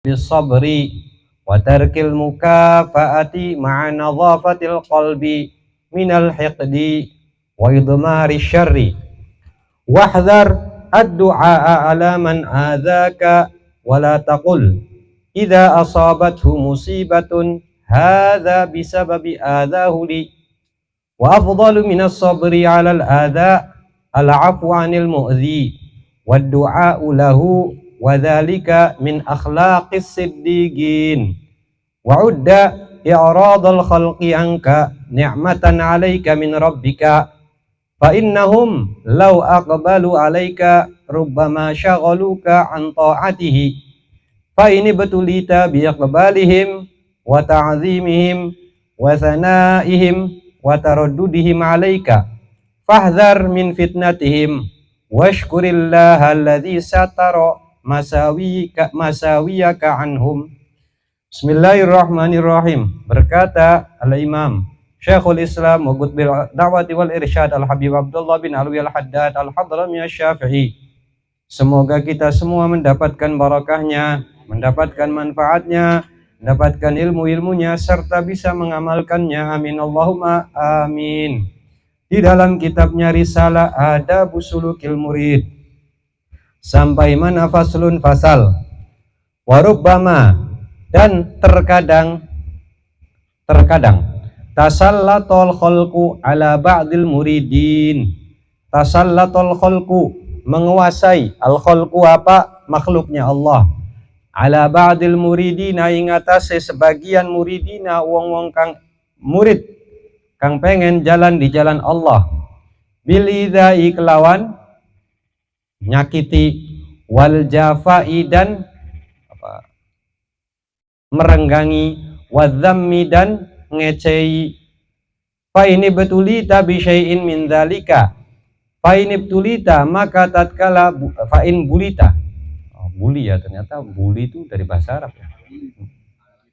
bisabri wa tarkil mukafaati ma'a nadhafatil qalbi minal hiqdi wa idmari syarri wahdhar ad-du'a ala man adzaka wa la taqul idza asabathu musibatun hadza bisababi adzahu li wa afdalu minas sabri 'alal adza al-'afwu 'anil mu'dhi wad du'a'u lahu wa dzalika min akhlaqis siddiqin wa udda i'radul khalqi anka ni'matan 'alaika min rabbika fa innahum law aqbalu 'alaika rubbama syaghaluka an ta'atihi fa ini betulita bi iqbalihim wa ta'zimihim wa sana'ihim wa taraddudihim 'alaika fahdhar min fitnatihim washkurillaha alladzi satara masawiyaka anhum. Bismillahirrahmanirrahim. Berkata al-Imam Syekhul Islam wa Qutbil Da'wati wal Irsyad Al-Habib Abdullah bin Alwi Al-Haddad Al-Hadrami Asy-Syafi'i. Semoga kita semua mendapatkan barakahnya, mendapatkan manfaatnya, mendapatkan ilmu-ilmunya serta bisa mengamalkannya. Amin Allahumma amin. Di dalam kitabnya Risalah Adabus Sulukil Murid sampai mana faslun fasal warubbama dan terkadang tasallatul khalqu ala ba'dil muridin. Tasallatul khalqu menguasai, al khalqu apa? Makhluknya Allah. Ala ba'dil muridina ing atase sebagian muridina wong-wong kang murid kang pengen jalan di jalan Allah. Bilidai kelawan nyakiti wal jafai dan merenggangi wadzammi dan ngecei. Fa ini betulita bi syai'in min dzalika. Fa ini betulita maka tatkala fa in bulita. Bully ya, ternyata bully itu dari bahasa Arab ya.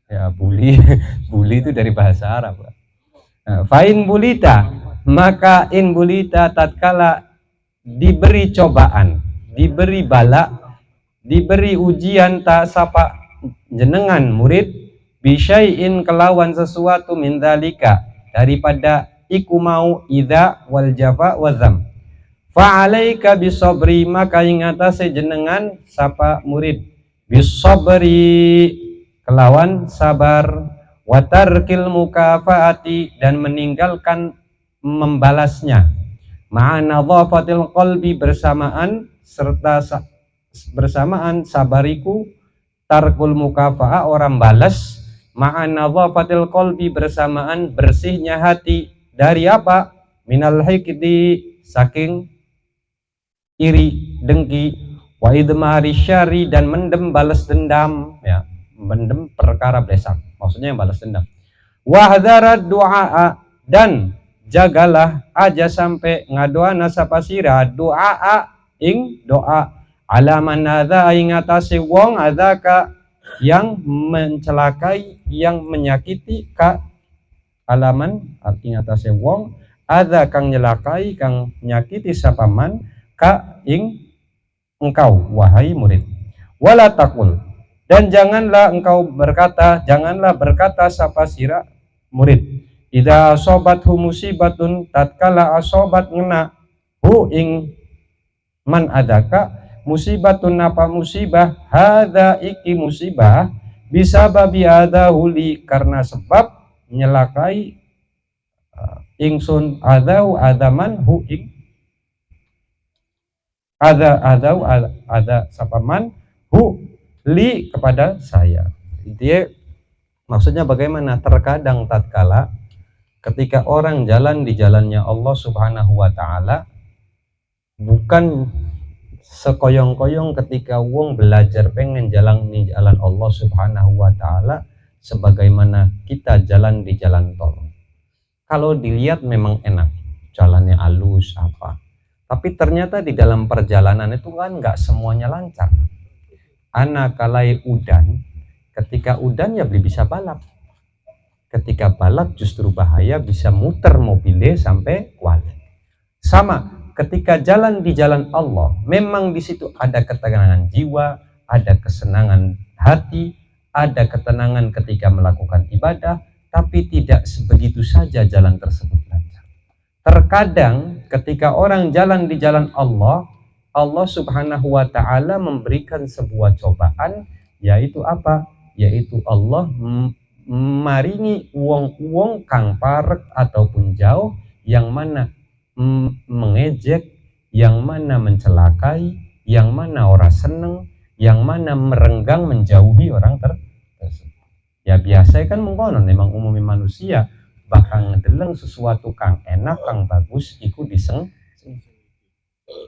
Ya bully bully itu dari bahasa Arab. Fa in bulita maka in bulita tatkala diberi cobaan, diberi bala, diberi ujian tak sapa jenengan murid bisyai'in kelawan sesuatu min dzalika daripada iku mau idza wal jafa wazam fa alaika bisabri maka ing atase jenengan sapa murid bisabri kelawan sabar wa tarkil mukafaati dan meninggalkan membalasnya ma'ana dhafatil qalbi bersamaan sabariku tarkul mukafa'a orang balas ma'ana dhafatil qalbi bersamaan bersihnya hati dari apa? Minal hikdi saking iri dengki wa idmari syari dan mendem balas dendam ya, mendem perkara blesak maksudnya yang balas dendam. Wa hadzarat du'a dan jagalah aja sampai ngadoana sapasira doa ing doa ala man adza ing atase wong adzaka yang mencelakai yang menyakiti ka alaman ing atase wong adza kang nyelakai kang nyakiti sapaman ka ing engkau wahai murid wala taqul dan janganlah berkata sapasira murid idza asobathu musibatun tatkala asobat ngena hu ing man adaka musibatun apa musibah hadza iki musibah bisa babi adahu li karena sebab nyelakai ingsun adahu adaman hu ing ada sapaman hu li kepada saya. Dia maksudnya bagaimana? Terkadang tatkala ketika orang jalan di jalannya Allah Subhanahu wa ta'ala bukan sekoyong-koyong ketika wong belajar pengen jalan di jalan Allah Subhanahu wa ta'ala sebagaimana kita jalan di jalan tol. Kalau dilihat memang enak, jalannya halus apa. Tapi ternyata di dalam perjalanan itu kan nggak semuanya lancar. Ana kalai udan, ketika udan ya bisa balap. Ketika balap justru bahaya, bisa muter mobilnya sampai kuali. Sama ketika jalan di jalan Allah, memang di situ ada ketegangan jiwa, ada kesenangan hati, ada ketenangan ketika melakukan ibadah, tapi tidak sebegitu saja jalan tersebut lancar. Terkadang ketika orang jalan di jalan Allah, Allah Subhanahu wa taala memberikan sebuah cobaan, yaitu apa? Yaitu Allah maringi uang-uang kang parek ataupun jauh, yang mana mengejek, yang mana mencelakai, yang mana orang seneng, yang mana merenggang menjauhi orang tersebut. Ya biasa kan mengkonon memang umumnya manusia bakal ngedeleng sesuatu kang enak, kang bagus, iku diseng.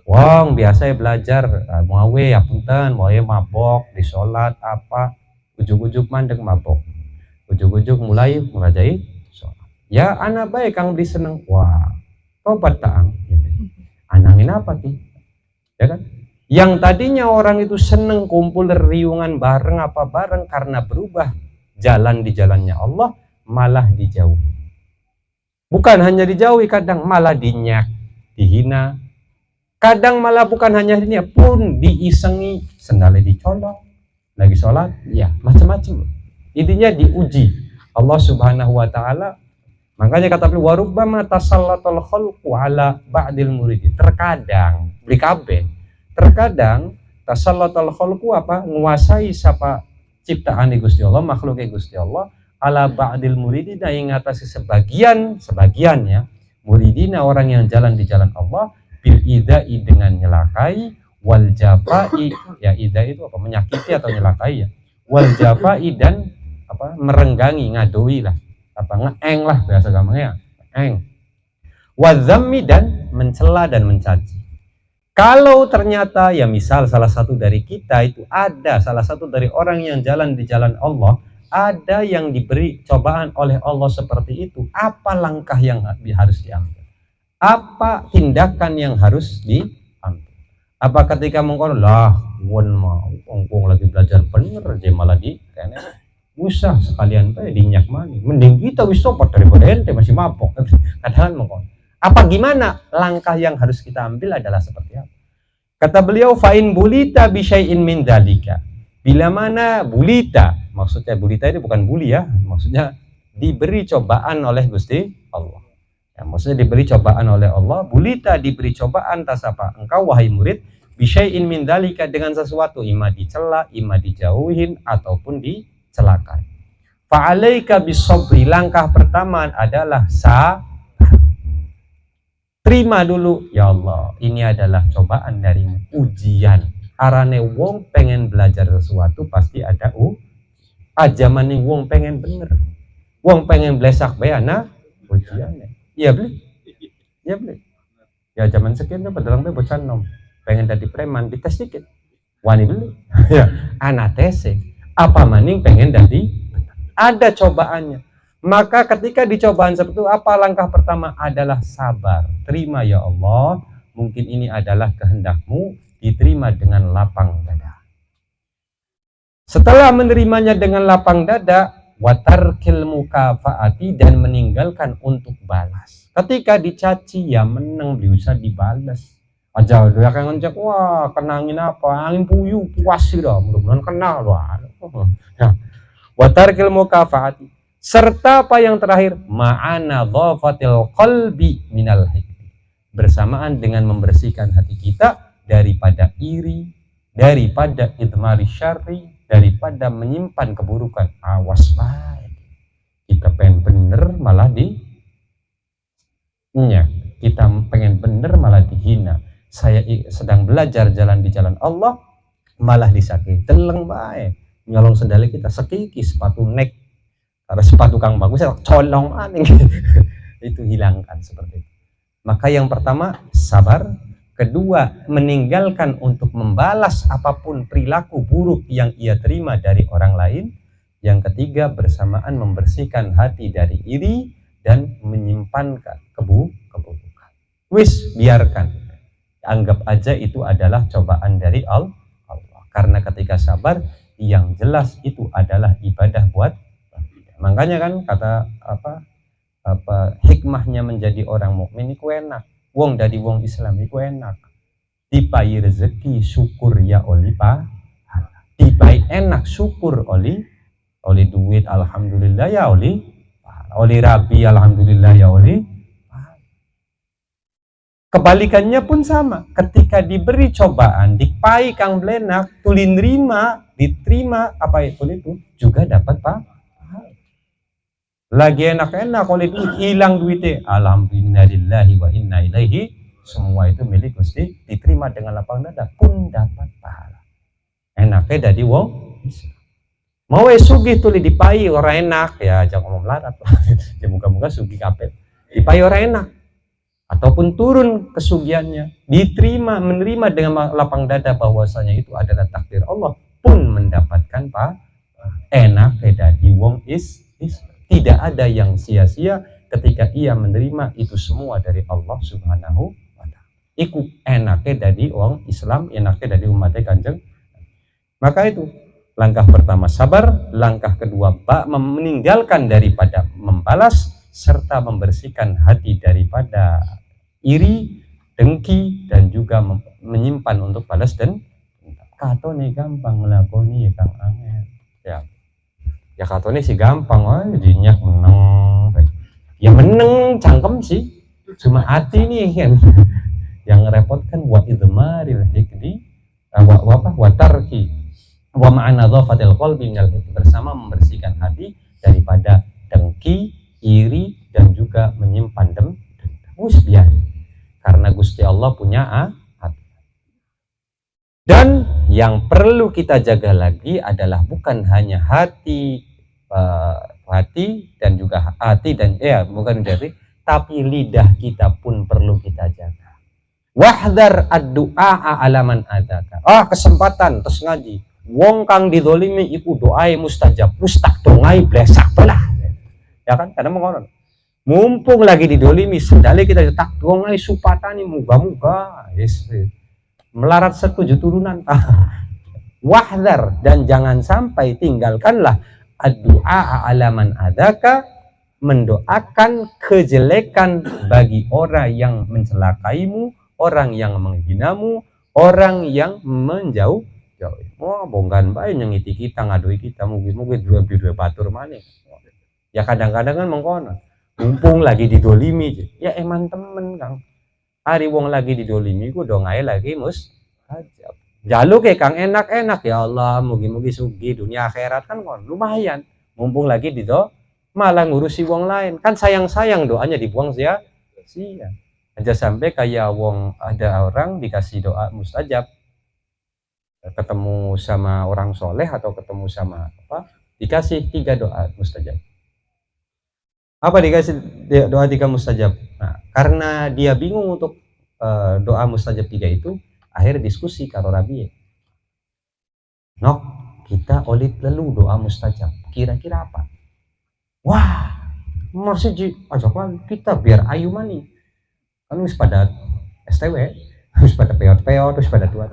Wong biasa belajar mawe ya punten, mawe mabok di sholat apa, ujuk-ujuk mandek mabok, ujuk-ujuk mulai merajai sholat. Ya anak baik kang diseneng, wah tobat taang, gitu. Anangin apa sih? Ya kan? Yang tadinya orang itu seneng kumpul riungan bareng apa bareng, karena berubah jalan di jalannya Allah malah dijauhi. Bukan hanya dijauhi, kadang malah dinyak, dihina. Kadang malah bukan hanya dihina, pun diisengi, sendalnya dicolok, lagi sholat, ya macam-macam. Intinya diuji Allah Subhanahu wa taala. Makanya kata beliau, warubbama tasallatul khalqu ala ba'dil muridi. Terkadang beli kabeh. Terkadang tasallatul khalqu apa? Nguasai siapa ciptaan Gusti Allah, makhluk Gusti Allah, ala ba'dil muridina, yang ngatasi sebagiannya muridina, orang yang jalan di jalan Allah, bil idai, dengan nyelakai, wal jafai, ya ida itu apa? Menyakiti atau nyelakai ya. Wal jafai, dan apa? Merenggangi, ngadoi lah. Apa ngeeng lah bahasa gampangnya, eng. Wazammi, dan mencela dan mencaci. Kalau ternyata ya misal salah satu dari kita itu ada salah satu dari orang yang jalan di jalan Allah, ada yang diberi cobaan oleh Allah seperti itu, apa langkah yang harus diambil? Apa tindakan yang harus diambil? Apa ketika mengkon lah won mau ongkong lagi belajar bener aja malah di kayaknya usah sekalian teh dinyak mani, mending kita wis sopat daripada ente masih mabok. Kadang mengkon. Apa gimana? Langkah yang harus kita ambil adalah seperti apa? Kata beliau, fa'in bulita bisyai'in min dalika. Bila mana bulita, maksudnya bulita ini bukan bully ya, maksudnya diberi cobaan oleh Gusti Allah. Ya, maksudnya diberi cobaan oleh Allah, bulita diberi cobaan tas apa? Engkau wahai murid, bisyai'in min dalika, dengan sesuatu, ima dicela, ima dijauhin, ataupun dicelakai. Fa'alaika bisobri, langkah pertama adalah terima dulu, ya Allah, ini adalah cobaan darimu, ujian. Arane wong pengen belajar sesuatu pasti ada ajaman nih, wong pengen bener, wong pengen blesak bayana ujiannya. Iya beli, iya beli. Ya zaman sekian tuh pedalang be bocah nom, pengen jadi preman, dites dikit, wani beli. Ya, anak tese, apa maning pengen jadi, ada cobaannya. Maka ketika dicobaan seperti itu, apa langkah pertama? Adalah sabar. Terima ya Allah, mungkin ini adalah kehendak-Mu, diterima dengan lapang dada. Setelah menerimanya dengan lapang dada, watarkil mukafaati, dan meninggalkan untuk balas. Ketika dicaci ya menang, bisa dibalas. Aja udah kayak ngecek, wah kena angin apa? Angin puyuh, puas sih dah, mudah-mudahan kena loh. Ya. Watarkil mukafaati. Serta apa yang terakhir, ma'ana dhafatil qalbi minal hikmi, bersamaan dengan membersihkan hati kita daripada iri, daripada idmari syarri, daripada menyimpan keburukan. Awas baik, kita pengen bener malah kita pengen bener malah dihina. Saya sedang belajar jalan di jalan Allah malah disakiti. Teleng baik, nyolong sendal kita sekiki, sepatu nek, karena sepatu kang bagus ya colong aneh. Itu hilangkan seperti itu. Maka yang pertama sabar, kedua meninggalkan untuk membalas apapun perilaku buruk yang ia terima dari orang lain, yang ketiga bersamaan membersihkan hati dari iri dan menyimpan keburukan. Wis, biarkan, anggap aja itu adalah cobaan dari Allah, karena ketika sabar yang jelas itu adalah ibadah buat. Makanya kan kata apa hikmahnya menjadi orang mukmin itu enak. Wong dari wong Islam itu enak. Dipai rezeki syukur ya oli pahala. baik enak syukur oli duit alhamdulillah ya oli rabi alhamdulillah ya oli. Kebalikannya pun sama, ketika diberi cobaan dipai kang belenak tulin diterima apa itu juga dapat lagi enak-enak oleh duit hilang duitnya alhamdulillahi wa inna ilaihi, semua itu milik Gusti, diterima dengan lapang dada pun dapat pahala. Enaknya dari wong mau sugih tuli dipai orang enak ya jangan ngomong melarat ya muka-muka sugih kapet dipai orang enak ataupun turun kesugihannya menerima dengan lapang dada bahwasanya itu adalah takdir Allah pun mendapatkan enak dari wong tidak ada yang sia-sia ketika ia menerima itu semua dari Allah Subhanahu wa ta'ala. Iku enaknya dari wong Islam, enaknya dari umatnya Kanjeng. Maka itu langkah pertama sabar, langkah kedua meninggalkan daripada membalas serta membersihkan hati daripada iri, dengki dan juga menyimpan untuk balas dan katone gampang ngelakoni ya Kang Angel. Ya katone sih gampang dinyak meneng. Ya meneng cangkem sih. Cuma hati nih kan yang repotkan wa idmaril hikdi wa tarki wa ma'ana dhafatil qalbi bersama membersihkan hati daripada dengki, iri dan juga menyimpan dendam. Biar karena Gusti Allah punya hati. Dan yang perlu kita jaga lagi adalah bukan hanya hati dan juga hati dan bukan hati, tapi lidah kita pun perlu kita jaga. Wahdar ad-du'a alaman adaka. Kesempatan terus ngaji. Wong kang didolimi iku doai mustajab. Mustak dongai blesak belah. Ya kan? Kadang mengoron. Mumpung lagi didolimi sendali kita tak dongai supatani muga-muga. Yes. Melarat setuju turunan. Wahdar dan jangan sampai tinggalkanlah ad-du'a alaman adaka, mendoakan kejelekan bagi orang yang mencelakaimu, orang yang menghinamu, orang yang menjauh. Bonggan bae nyengiti kita ngadui kita mugi-mugi dua batur maning. Ya kadang-kadang kan mengkono. Mumpung lagi didolimi, ya eman temen Kang. Hari wong lagi didolimi ku dongae lagi mustajab. Jaluk Kang enak-enak ya Allah, mugi-mugi sugi dunia akhirat kan kon lumayan. Mumpung lagi malah ngurusi wong lain. Kan sayang-sayang doanya dibuang sia-sia. Aja sampai kayak wong ada orang dikasih doa mustajab. Ketemu sama orang soleh atau ketemu sama dikasih 3 doa mustajab. Apa dikasih doa 3 mustajab? Nah, karena dia bingung untuk doa mustajab 3 itu, akhirnya diskusi karo Rabi. Nok, kita olit lelu doa mustajab. Kira-kira apa? Wah, maksudnya ajakan kita biar ayu mani. Kan wis pada STW, wis pada peot-peot, wis pada tua.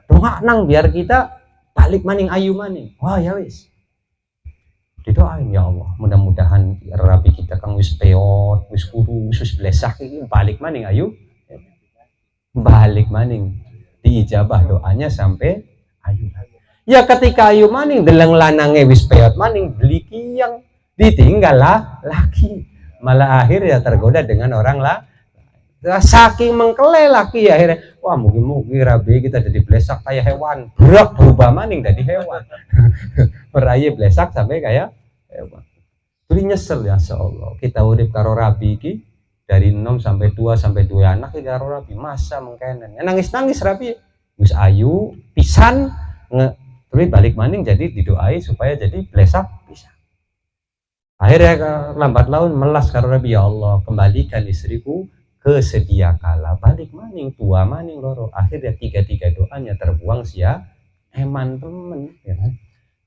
Doa nang biar kita balik maning ayu maning. Wah, ya wis. Didoain ya Allah, mudah-mudahan Rabi kita kang wis peot, wis kurus, wis blesak iki balik maning ayu. Balik maning. Diijabah doanya sampai ayu. Ya ketika ayu maning deleng lanange wis peot maning beli kiyang ditinggal laki. Malah akhir ya tergoda dengan orang lah. Saking mengkele laki ya akhirnya wah mugi-mugi Rabi kita jadi blesak kayak hewan. Berak berubah maning jadi hewan. Meraih blesak sampai kayak hewan. Jadi nyesel ya Allah. Kita urip karo Rabi iki dari 6 sampai 2 sampai 2 anak iki karo Rabi masa mengkenen. Nangis-nangis Rabi wis ayu pisan terus balik maning jadi didoai supaya jadi blesak pisan. Akhirnya lambat laun melas karo Rabi ya Allah kembalikan istriku ke sedia kala balik maning tua maning loro. Akhirnya 3 doanya terbuang sia eman temen ya kan?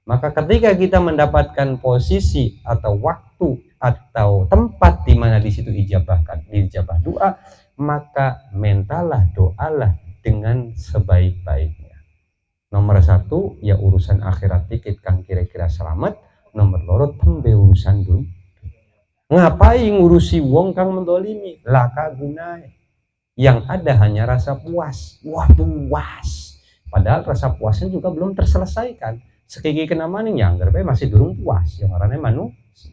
Maka ketika kita mendapatkan posisi atau waktu atau tempat di mana di situ dijabah doa, maka mentalah doalah dengan sebaik-baiknya. Nomor 1 ya urusan akhirat dikit kang kira-kira selamat. Nomor 2 tembe urusan dunia. Ngapain ngurusi wong kang mendolimi? Laka gunai. Yang ada hanya rasa puas. Wah puas. Padahal rasa puasnya juga belum terselesaikan. sekiki kena maning ya anggap masih durung puas yang orangnya manusia.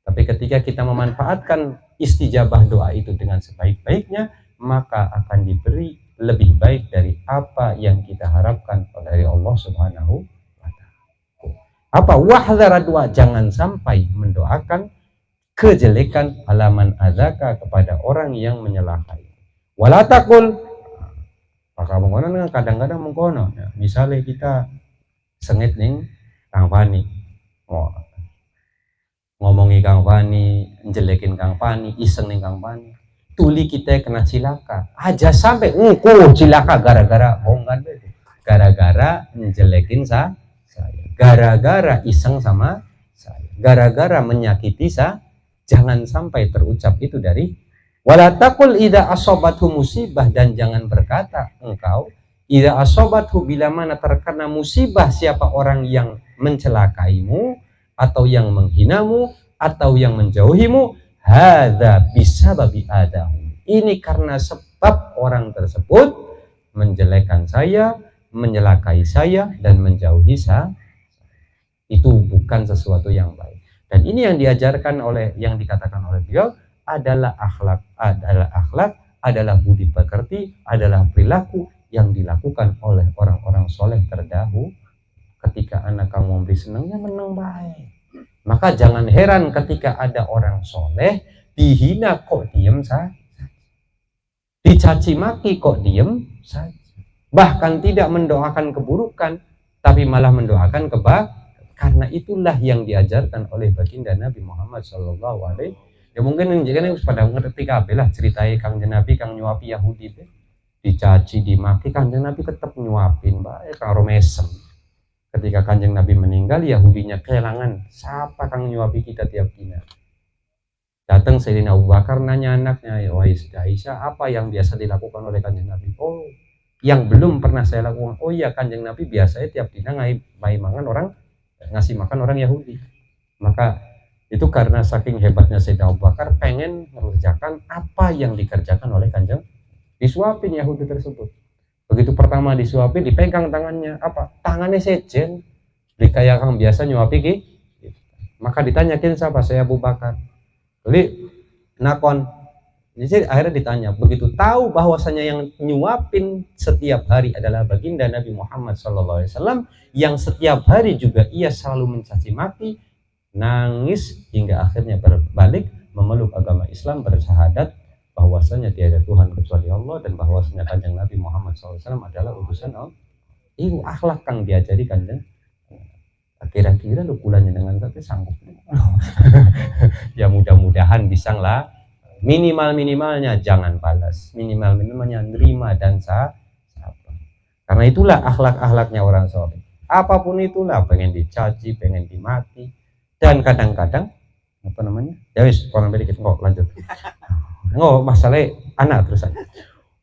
Tapi ketika kita memanfaatkan istijabah doa itu dengan sebaik-baiknya, maka akan diberi lebih baik dari apa yang kita harapkan dari Allah Subhanahu wa Ta'ala. Apa wahdhara doa, jangan sampai mendoakan kejelekan alaman adzaka kepada orang yang menyelakai. Wala taqul, maka mengkono kadang-kadang mengkono. Ya, misalnya kita sengit ning Kang Fani. Ngomongi Kang Fani, njelekin Kang Fani, iseng ning Kang Fani. Tuli kita kena cilaka. Aja sampai cilaka gara-gara bohongan itu. Gara-gara njelekin saya. Gara-gara iseng sama saya. Gara-gara menyakiti saya. Jangan sampai terucap itu dari wala taqul idza asabathu musibah, dan jangan berkata engkau idza asabathu, bila mana terkena musibah siapa orang yang mencelakaimu atau yang menghinamu atau yang menjauhimu, hadza bisababi adahu, ini karena sebab orang tersebut menjelekkan saya, menyelakai saya dan menjauhi saya. Itu bukan sesuatu yang baik. Dan ini yang diajarkan oleh, yang dikatakan oleh beliau adalah akhlak, adalah budi pekerti, adalah perilaku yang dilakukan oleh orang-orang soleh terdahulu. Ketika anak kamu memberi senangnya menang baik, maka jangan heran ketika ada orang soleh dihina kok diem saja, dicaci maki kok diem saja, bahkan tidak mendoakan keburukan tapi malah mendoakan kebaikan. Karena itulah yang diajarkan oleh baginda Nabi Muhammad Sallallahu Alaihi. Ya mungkin jangan pada ngerti kabeh lah ceritanya Kangjeng Nabi kang nyuapi Yahudi itu, dicaci dimaki, Kangjeng Nabi tetap nyuapin baik karo mesem. Ketika Kanjeng Nabi meninggal, Yahudinya kehilangan siapa kang nyuapi kita tiap dina. Datang Sayyidina Abu Bakar nanya anaknya, ya wahai Aisyah, apa yang biasa dilakukan oleh Kanjeng Nabi? Oh, yang belum pernah saya lakukan. Oh iya, Kanjeng Nabi biasanya tiap dina ngasih makan orang Yahudi. Maka itu karena saking hebatnya Sayyidina Abu Bakar pengen mengerjakan apa yang dikerjakan oleh Kanjeng. Disuapin Yahudi tersebut. Begitu pertama disuapin, dipegang tangannya, apa? Tangannya sejen. Kayak kang biasa nyuapi gitu. Maka ditanyakin siapa? Saya Abu Bakar. Jadi nakon. Jadi akhirnya ditanya, begitu tahu bahwasanya yang nyuapin setiap hari adalah baginda Nabi Muhammad SAW, yang setiap hari juga ia selalu mencaci maki, nangis hingga akhirnya berbalik memeluk agama Islam, bersyahadat bahwasanya tiada Tuhan kecuali Allah dan bahwasanya Kanjeng Nabi Muhammad SAW adalah utusan Allah. Itu akhlak kang diajari Kanjeng. Kira-kira lu kulanya dengan tapi sanggup. Ya mudah-mudahan bisa lah. Minimalnya jangan balas, minimalnya nerima dan sabar. Karena itulah akhlaknya orang soleh. Apapun itulah, pengen dicaci, pengen dimati, dan kadang-kadang apa namanya? Ya wis, kurang dikit kok lanjut. Nggak masalah anak terus aja.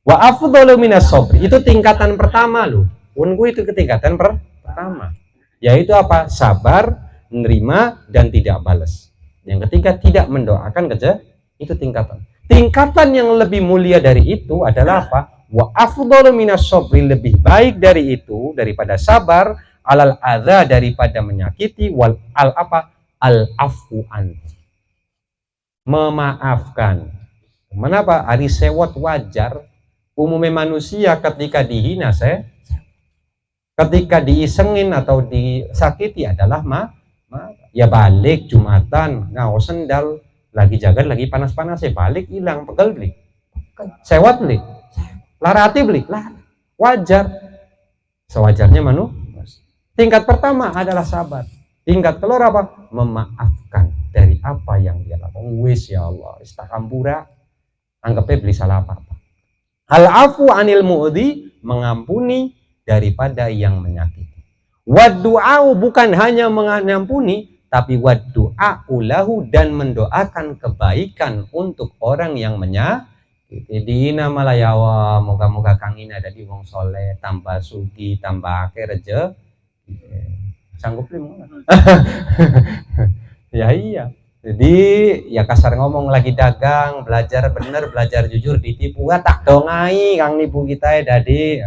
Wa afdalu minas sabri, itu tingkatan pertama loh. Ungu itu ketingkatan pertama. Yaitu apa? Sabar, menerima dan tidak balas. Yang ketiga tidak mendoakan itu tingkatan yang lebih mulia dari itu adalah apa? Wa afdalu minas sabri, lebih baik dari itu, daripada sabar, alal adza, daripada menyakiti, wal al afu an, memaafkan. Kenapa? Ari sewot wajar umumnya manusia ketika dihina ketika diisengin atau disakiti adalah ya balik Jumatan ngau sendal lagi jaga lagi panas-panas balik hilang pegel beli sewot beli larati beli lah wajar sewajarnya tingkat pertama adalah sabar, tingkat kedua apa? Memaafkan dari apa yang dia lakukan. Wis ya Allah istakampura anggapnya beli salah apa-apa. Al-afu anil mu'di, mengampuni daripada yang menyakiti. Wad-du'au, bukan hanya mengampuni tapi wad-du'a'u lahu, dan mendoakan kebaikan untuk orang yang menyakiti. Dina malayawa, moga-moga kangin ada di wong soleh, tambah sugi, tambah akeh reje. Sanggup lima. Ya iya. Jadi ya kasar ngomong lagi dagang, belajar bener, belajar jujur, ditipu tak dongai kang nipu kita ya dadi.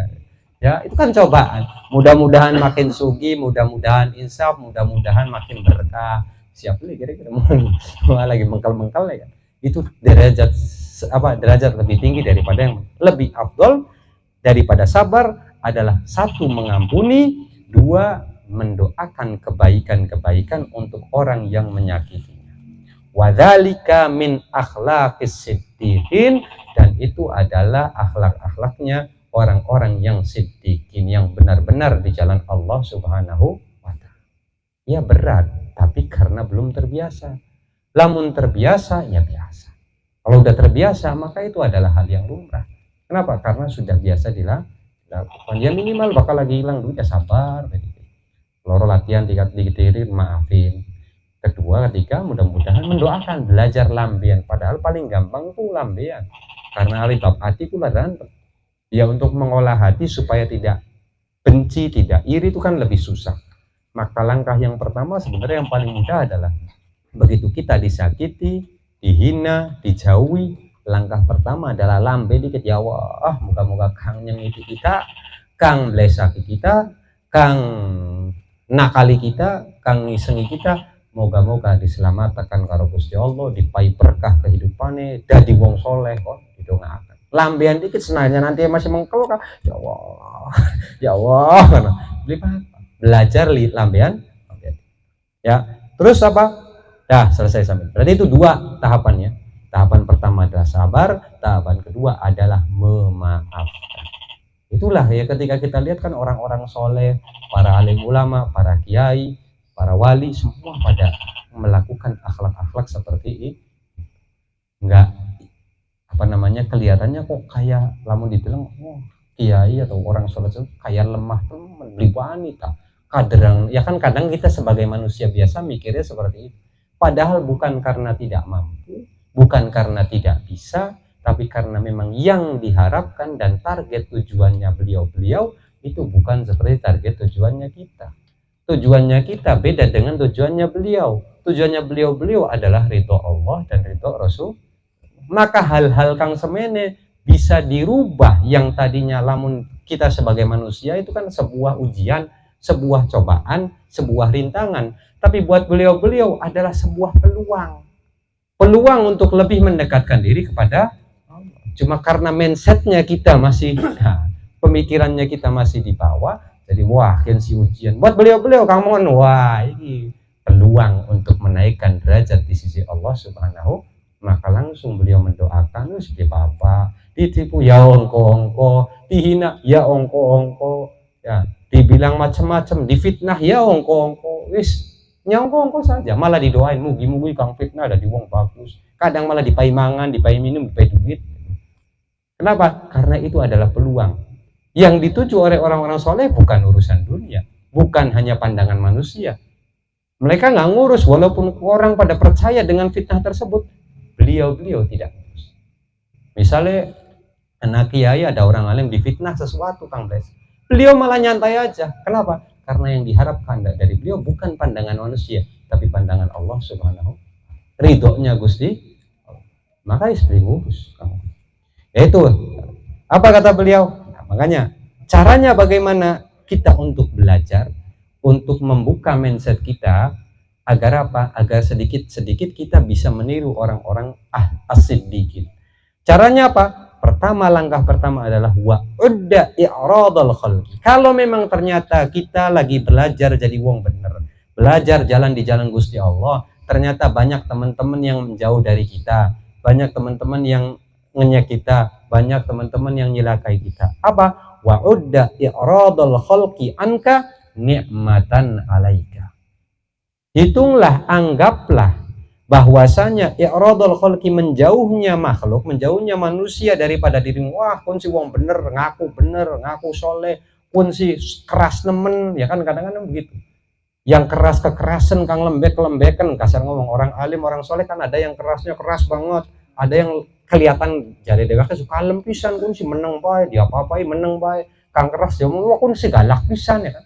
Ya, itu kan cobaan. Mudah-mudahan makin sugi, mudah-mudahan insaf, mudah-mudahan makin berkah. Siap nih kira-kira mau lagi mengkal-mengkal ya. Itu derajat derajat lebih tinggi daripada yang lebih afdol daripada sabar adalah satu mengampuni, dua mendoakan kebaikan-kebaikan untuk orang yang menyakitinya. Wadzalika min akhlaqis siddiqin, dan itu adalah akhlak-akhlaknya orang-orang yang siddiqin, yang benar-benar di jalan Allah Subhanahu wa taala. Ya berat, tapi karena belum terbiasa. Lamun terbiasa, ya biasa. Kalau udah terbiasa, maka itu adalah hal yang lumrah. Kenapa? Karena sudah biasa dilakukan. Ya minimal bakal lagi hilang duit, ya sabar. Loro latihan dikit-dikit maafin. Kedua, ketiga, mudah-mudahan mendoakan, belajar lambian. Padahal paling gampang tuh lambian. Karena alibab hati itu berantem. Ya untuk mengolah hati supaya tidak benci, tidak iri itu kan lebih susah. Maka langkah yang pertama sebenarnya yang paling mudah adalah begitu kita disakiti, dihina, dijauhi, langkah pertama adalah lambe dikit, ya Allah, moga-moga Kang nyengiti kita, Kang blesaki kita, Kang nakali kita, Kang ngisengi kita, moga-moga diselamatkan karo Gusti Allah, dipai berkah kehidupane, dadi wong soleh kok didongaaken. Lambean dikit senanya nanti masih mengkel kan, ya Allah, ya Allah, kan beli apa? Belajar lambean, ya. Terus apa? Dah selesai sampai. Berarti itu dua tahapannya. Tahapan pertama adalah sabar, tahapan kedua adalah memaafkan. Itulah ya ketika kita lihat kan orang-orang soleh, para alim ulama, para kiai, para wali, semua pada melakukan akhlak-akhlak seperti ini. Enggak kelihatannya kok kayak lamun dibilang kiai atau orang soleh itu kayak lemah tuh beli wanita. Kadang ya kan kadang kita sebagai manusia biasa mikirnya seperti itu. Padahal bukan karena tidak mampu, bukan karena tidak bisa, tapi karena memang yang diharapkan dan target tujuannya beliau-beliau itu bukan seperti target tujuannya kita. Tujuannya kita beda dengan tujuannya beliau. Tujuannya beliau-beliau adalah ridho Allah dan ridho Rasul. Maka hal-hal kang semene bisa dirubah yang tadinya lamun kita sebagai manusia itu kan sebuah ujian, sebuah cobaan, sebuah rintangan. Tapi buat beliau-beliau adalah sebuah peluang. Peluang untuk lebih mendekatkan diri kepada Allah. Cuma karena mindsetnya kita masih, pemikirannya kita masih di bawah, jadi wah kan si ujian. Buat beliau-beliau Kang Mon, wah ini peluang untuk menaikkan derajat di sisi Allah Subhanahu. Maka langsung beliau mendoakan, seperti apa, ditipu ya ongko-ongko, dihina ya ongko-ongko, ya dibilang macam-macam, difitnah ya ongko-ongko, wis nyongko-ongko saja, malah didoain mugi-mugi kang fitnah ada di wong bagus, kadang malah dipai mangan, dipai minum, dipai duit. Kenapa? Karena itu adalah peluang yang dituju oleh orang-orang soleh, bukan urusan dunia, bukan hanya pandangan manusia. Mereka nggak ngurus, walaupun orang pada percaya dengan fitnah tersebut, beliau-beliau tidak ngurus. Misalnya anak kiai ada orang alim difitnah sesuatu Kang Bres, beliau malah nyantai aja. Kenapa? Karena yang diharapkan dari beliau bukan pandangan manusia, tapi pandangan Allah Subhanahu. Ridhonya Gusti, maka istri ngurus kamu. Yaitu apa kata beliau? Nah, makanya caranya bagaimana kita untuk belajar, untuk membuka mindset kita agar apa? Agar sedikit-sedikit kita bisa meniru orang-orang as-siddiqin. Caranya apa? Pertama, langkah pertama adalah wa'udda i'radul khalqi. Kalau memang ternyata kita lagi belajar jadi wong bener, belajar jalan di jalan Gusti Allah, ternyata banyak teman-teman yang menjauh dari kita, banyak teman-teman yang ngenyek kita, banyak teman-teman yang nyelakai kita. Apa? Wa'udda i'radul khalqi anka ni'matan alaika. Hitunglah, anggaplah bahwasanya i'radul khalqi, menjauhnya makhluk, menjauhnya manusia daripada dirimu. Wah, pun si wong bener, ngaku soleh, pun si keras nemen, ya kan kadang-kadang begitu. Yang keras kekerasan, kang lembek-lembekan, kasar ngomong. Orang alim, orang soleh kan ada yang kerasnya keras banget, ada yang kelihatan jari dewasa suka lempisan, pun si meneng bae, dia apa-apai meneng bae. Kang keras dia ngomong, pun si galak pisan, ya kan.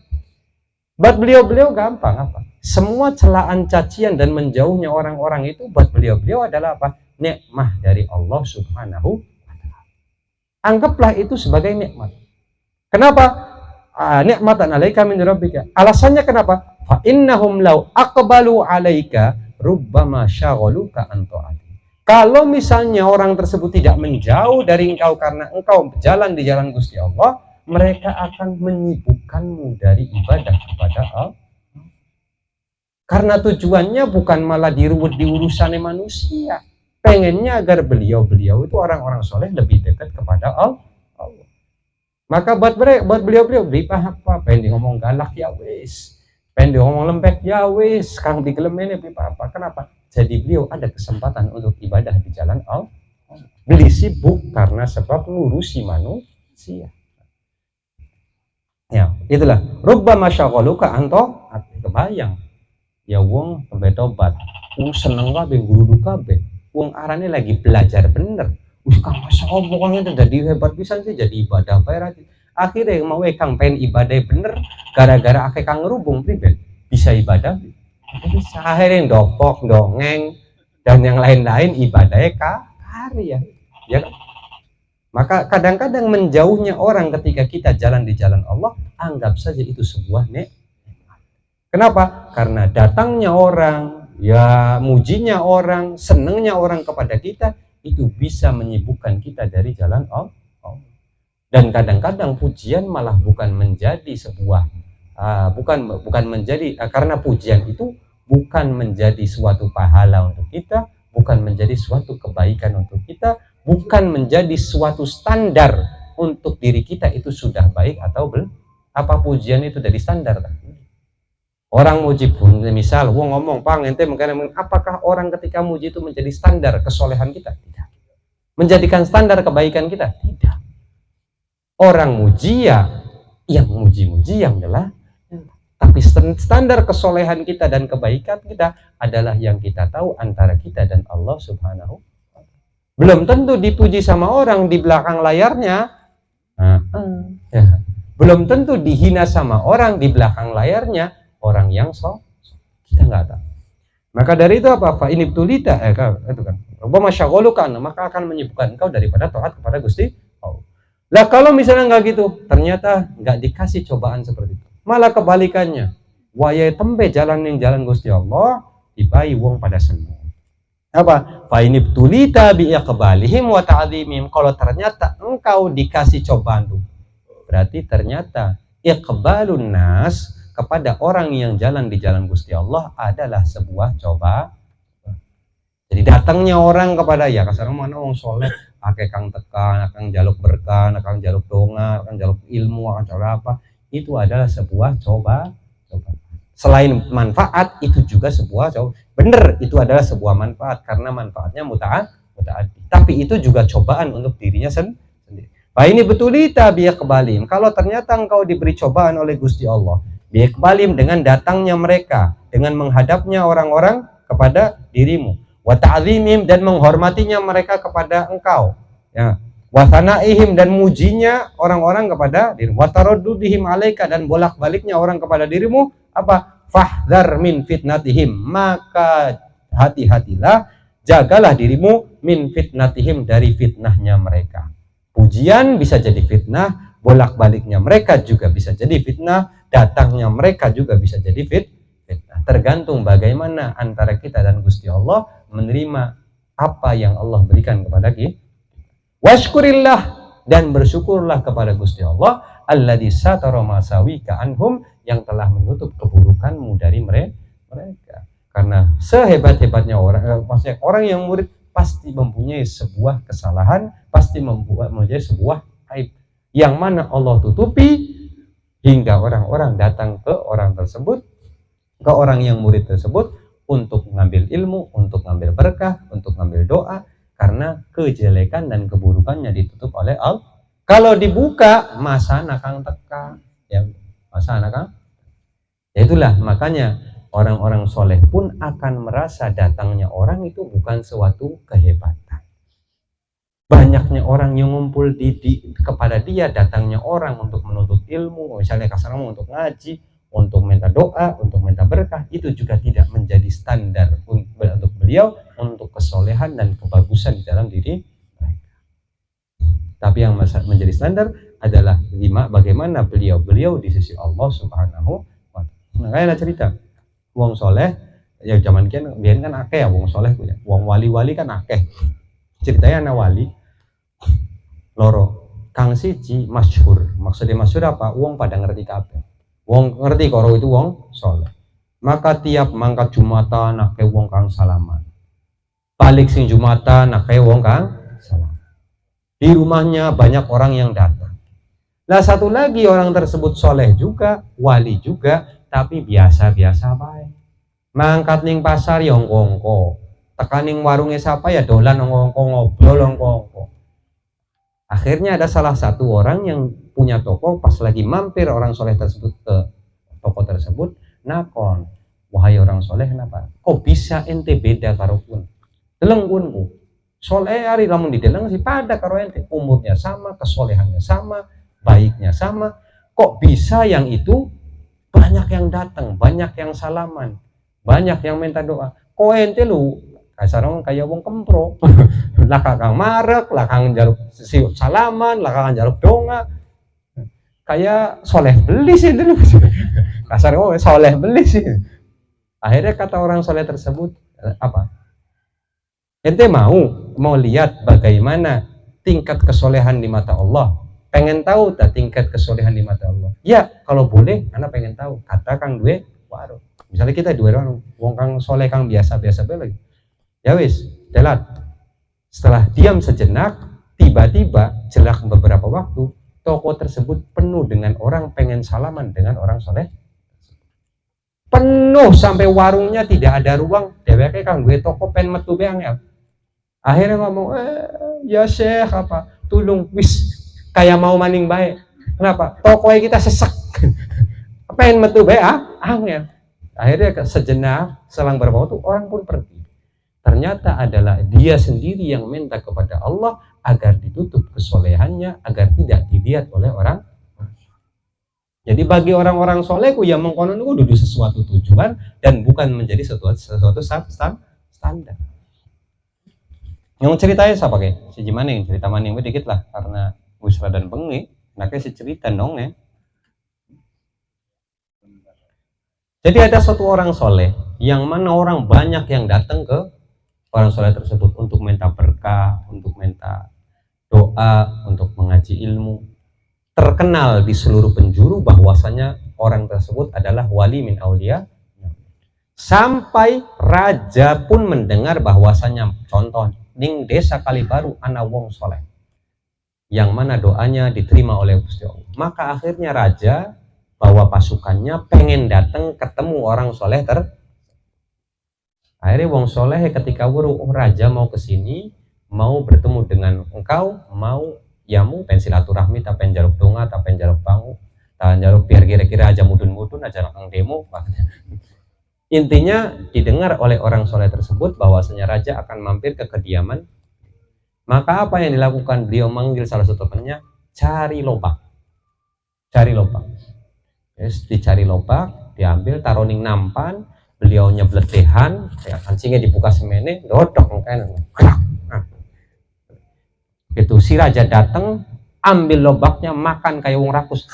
Buat beliau-beliau gampang apa? Semua celaan, cacian dan menjauhnya orang-orang itu buat beliau-beliau adalah apa? Nikmah dari Allah Subhanahu wa taala. Anggaplah itu sebagai nikmat. Kenapa? nikmatan 'alaika min rabbika. Alasannya kenapa? Fa innahum law aqbalu 'alaika rubbama syaghaluka an ta'ati. Kalau misalnya orang tersebut tidak menjauh dari engkau karena engkau berjalan di jalan Gusti Allah, mereka akan menyibukkanmu dari ibadah kepada Allah. Karena tujuannya bukan malah dirubut di urusannya manusia. Pengennya agar beliau-beliau itu orang-orang soleh lebih dekat kepada Allah. Maka buat beliau-beliau beri apa? Pengen ngomong galak ya wis, pengen ngomong lembek ya wis, kang digelemene apa? Kenapa? Jadi beliau ada kesempatan untuk ibadah di jalan Allah. Beli sibuk karena sebab ngurusi manusia. Ya, itulah. Rubbama syaghaluka anto, kebayang. Ya wong sampai tobat, wong seneng kabeh guru kabeh, wong arane lagi belajar bener. Wis kang pokoknya itu jadi hebat pisan sih, jadi ibadah bae. Akhirnya mau kang pengen ibadah bener, gara-gara akeh kang ngerubung pribadi bisa ibadah. Bisa akhirnya dopok, dongeng dan yang lain-lain ibadahnya karya, ya kan? Maka kadang-kadang menjauhnya orang ketika kita jalan di jalan Allah, anggap saja itu sebuah nikmat. Kenapa? Karena datangnya orang, ya mujinya orang, senengnya orang kepada kita, itu bisa menyibukkan kita dari jalan Allah. Dan kadang-kadang pujian malah bukan menjadi sebuah, bukan menjadi, karena pujian itu bukan menjadi suatu pahala untuk kita, bukan menjadi suatu kebaikan untuk kita, bukan menjadi suatu standar untuk diri kita itu sudah baik atau belum. Apa pujian itu dari standar? Orang muji pun, misal gua ngomong pang ente mungkin, apakah orang ketika muji itu menjadi standar kesolehan kita? Tidak. Menjadikan standar kebaikan kita? Tidak. Orang muji ya yang muji-muji yang adalah, tapi standar kesolehan kita dan kebaikan kita adalah yang kita tahu antara kita dan Allah Subhanahu. Belum tentu dipuji sama orang di belakang layarnya, ya. Belum tentu dihina sama orang di belakang layarnya. Orang yang kita nggak tahu. Maka dari itu apa? Fa ini tulita, itu kan. Rabbama syaghaluka, maka akan menyibukkan engkau daripada taat kepada Gusti Allah. Lah kalau misalnya nggak gitu, ternyata nggak dikasih cobaan seperti itu. Malah kebalikannya. Waya tembe jalan Gusti Allah, dibai wong pada senang. Apa? Fa ini tulita bi iqbalihim wa ta'dhimihim. Kalau ternyata engkau dikasih cobaan tuh, berarti ternyata iqbalun nas kepada orang yang jalan di jalan Gusti Allah adalah sebuah coba. Jadi datangnya orang kepada ya kasar mana orang soleh, akeh kang tekan, akang jaluk berkah, akang jaluk donga, akang jaluk ilmu, akang jaluk apa, itu adalah sebuah coba. Selain manfaat, itu juga sebuah coba. Bener, itu adalah sebuah manfaat karena manfaatnya mutaaddi. Tapi itu juga cobaan untuk dirinya sendiri. Nah ini betulita biya kebalim. Kalau ternyata engkau diberi cobaan oleh Gusti Allah, biqbalim dengan datangnya mereka, dengan menghadapnya orang-orang kepada dirimu, wa ta'zimihim dan menghormatinya mereka kepada engkau, ya, wa sanaihim dan mujinya orang-orang kepada dirimu, wa taraddudihim alaika dan bolak-baliknya orang kepada dirimu, apa? Fahdhar min fitnatihim, maka hati-hatilah, jagalah dirimu min fitnatihim dari fitnahnya mereka. Pujian bisa jadi fitnah, bolak-baliknya mereka juga bisa jadi fitnah, datangnya mereka juga bisa jadi fitnah. Tergantung bagaimana antara kita dan Gusti Allah menerima apa yang Allah berikan kepada kita. Washkurillah, dan bersyukurlah kepada Gusti Allah alladzi satara masawika anhum, yang telah menutup keburukanmu dari mereka. Karena sehebat-hebatnya orang, maksudnya orang yang murid pasti mempunyai sebuah kesalahan, pasti mempunyai sebuah aib yang mana Allah tutupi, hingga orang-orang datang ke orang tersebut, ke orang yang murid tersebut untuk mengambil ilmu, untuk mengambil berkah, untuk mengambil doa, karena kejelekan dan keburukannya ditutup oleh Allah. Kalau dibuka, masa nakang teka, ya masa nakang. Ya itulah makanya orang-orang soleh pun akan merasa datangnya orang itu bukan suatu kehebatan. Banyaknya orang yang ngumpul kepada dia, datangnya orang untuk menuntut ilmu, misalnya kasarnya untuk ngaji, untuk minta doa, untuk minta berkah, itu juga tidak menjadi standar untuk beliau untuk kesolehan dan kebagusan di dalam diri mereka. Tapi yang menjadi standar adalah bagaimana beliau di sisi Allah Subhanahu wa taala. Nah, kayak cerita wong soleh ya zaman biyen kan akeh ya wong soleh punya. Wong wali-wali kan akeh. Ceritanya anak wali loro. Kang siji masyhur. Maksudnya masyhur apa? Wong pada ngerti kabeh. Wong ngerti karo itu wong soleh. Maka tiap mangkat Jumatan akeh wong kang salaman. Balik sing Jumatan akeh wong kang salaman. Di rumahnya banyak orang yang datang. Nah satu lagi orang tersebut soleh juga, wali juga, tapi biasa-biasa baik. Mangkat ning pasar ya ongko-ongko. Tekan ning warungnya siapa ya dolan ongko-ongko, ngobrol ongko-ongko. Akhirnya ada salah satu orang yang punya toko, pas lagi mampir orang soleh tersebut ke toko tersebut, nakon, wahai orang soleh kenapa? Kok bisa ente beda karo pun? Deleng punku. Soleh hari lamun dideleng sih pada karo ente, umurnya sama, kesolehannya sama, baiknya sama. Kok bisa yang itu banyak yang datang, banyak yang salaman, banyak yang minta doa. Kok ente lu kasarong kayak wong kempro. Lah kakang marek, lah kang jaluk salaman, lah kang jaluk donga. Kayak soleh beli sih dulu. Kasarong soleh beli sih. Akhirnya kata orang soleh tersebut apa? Ente mau lihat bagaimana tingkat kesolehan di mata Allah? Pengen tahu tak tingkat kesolehan di mata Allah? Ya, kalau boleh, anak pengen tahu. Kata kang duwe warung. Misalnya kita dua orang, wong kang soleh kang biasa-biasa beli. Ya wis, telat. Setelah diam sejenak, tiba-tiba jelang beberapa waktu, toko tersebut penuh dengan orang pengen salaman dengan orang soleh. Penuh sampai warungnya tidak ada ruang. Dheweke kang duwe toko pen metu angel. Akhirnya ngomong, ya Syekh apa? Tulung wis kayak mau maning baik. Kenapa? Tokonya kita sesek. Pengen metu baik angel. Akhirnya sejenak selang beberapa waktu orang pun pergi. Ternyata adalah dia sendiri yang minta kepada Allah agar ditutup kesolehannya, agar tidak dilihat oleh orang. Jadi bagi orang-orang solehku yang mengkonon itu duduk sesuatu tujuan dan bukan menjadi sesuatu standar. Yang ceritanya siapa ke? Si Jimaning, cerita maning dikit lah karena Busra dan Bengi, naknya si cerita dong ya. Jadi ada suatu orang soleh yang mana orang banyak yang datang ke orang soleh tersebut untuk minta berkah, untuk minta doa, untuk mengaji ilmu. Terkenal di seluruh penjuru bahwasanya orang tersebut adalah wali min aulia. Sampai raja pun mendengar bahwasanya contoh ning desa Kalibaru ana wong soleh yang mana doanya diterima oleh Gusti Allah. Maka akhirnya raja bawa pasukannya pengen datang ketemu orang soleh Akhirnya wong soleh ketika raja mau kesini, mau bertemu dengan engkau, mau yamu pensilaturahmi, tak penjaluk donga, tak penjaluk bangu, tak penjaluk biar kira-kira aja mudun-mudun aja lakang demo. Intinya didengar oleh orang soleh tersebut bahwasanya raja akan mampir ke kediaman. Maka apa yang dilakukan? Beliau manggil salah satu temannya, cari lobak. Yes, dicari lobak, diambil taroning nampan. Beliau nyebletehan, ya kancingnya dibuka semene, dodok kan. Itu si raja datang, ambil lobaknya, makan kayak wong rakus.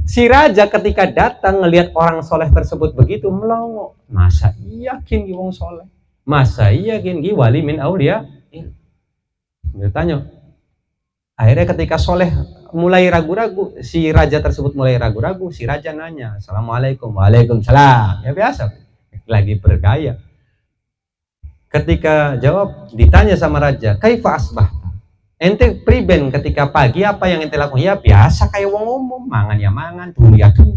Si raja ketika datang ngelihat orang soleh tersebut begitu melongo. Masa iya gini wong soleh? Masa iya gini wali min aulia? Dia tanya. Akhirnya ketika soleh mulai ragu-ragu, si raja tersebut mulai ragu-ragu, si raja nanya, Assalamualaikum, waalaikumsalam. Ya biasa, lagi bergaya. Ketika jawab, ditanya sama raja, kaifa asbah? Ente priben ketika pagi apa yang ente lakukan? Ya biasa kayak wong umum, mangan ya mangan, turu ya turu,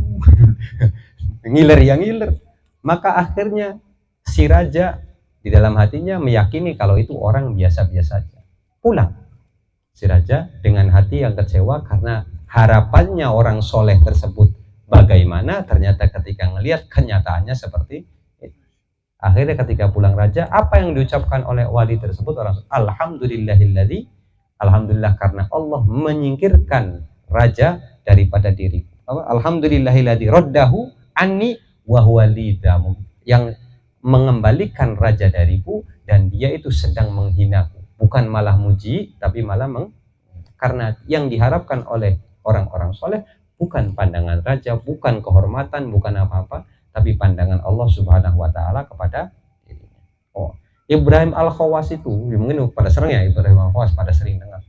ngiler ya ngiler. Maka akhirnya si raja di dalam hatinya meyakini kalau itu orang biasa-biasa saja. Pulang. Si raja dengan hati yang kecewa karena harapannya orang soleh tersebut bagaimana, ternyata ketika ngelihat kenyataannya seperti itu. Akhirnya ketika pulang raja, apa yang diucapkan oleh wali tersebut? Orang Alhamdulillahilladzi, alhamdulillah karena Allah menyingkirkan raja daripada diriku. Alhamdulillahilladzi raddahu anni wa huwa lidamu, yang mengembalikan raja dariku dan dia itu sedang menghinaku. Bukan malah muji, tapi malah Karena yang diharapkan oleh orang-orang soleh bukan pandangan raja, bukan kehormatan, bukan apa-apa, tapi pandangan Allah Subhanahu wa taala kepada dirinya. Oh, Ibrahim Al-Khawas itu, mungkin pada sering ya, Ibrahim Al-Khawas pada sering dengar.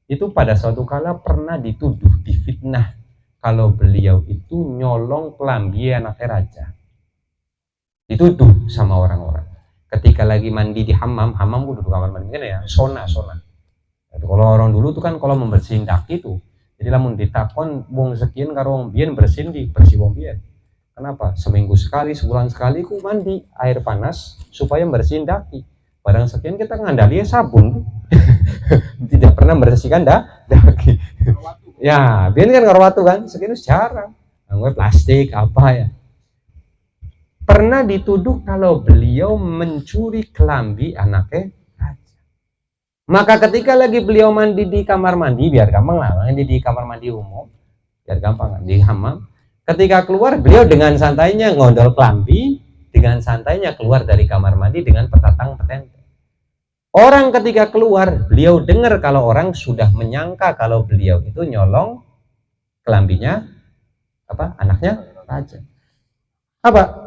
Itu pada suatu kala pernah dituduh, difitnah kalau beliau itu nyolong kelambi anaknya raja. Dituduh sama orang-orang. Ketika lagi mandi di hammam duduk kamar mandi kan ya, sona. Itu kalau orang dulu tuh kan kalau membersihin daki tuh, jadi lamun ditakon wong sekian karo wong biyen bersihin di bersih wong biyen. Kenapa? Seminggu sekali, sebulan sekali ku mandi air panas supaya bersihin daki. Barang sekian kita ngandali sabun. Tidak pernah membersihkan daki. Ya, biyen kan karo watu kan, sekian jarang. Nganggo plastik apa ya. Pernah dituduh kalau beliau mencuri kelambi anaknya raja. Maka ketika lagi beliau mandi di kamar mandi, biar gampang lah, mandi di kamar mandi umum, biar gampang di hammam. Ketika keluar, beliau dengan santainya ngondol kelambi, dengan santainya keluar dari kamar mandi dengan petatang petente. Orang ketika keluar, beliau dengar kalau orang sudah menyangka kalau beliau itu nyolong kelambinya anaknya raja. Apa?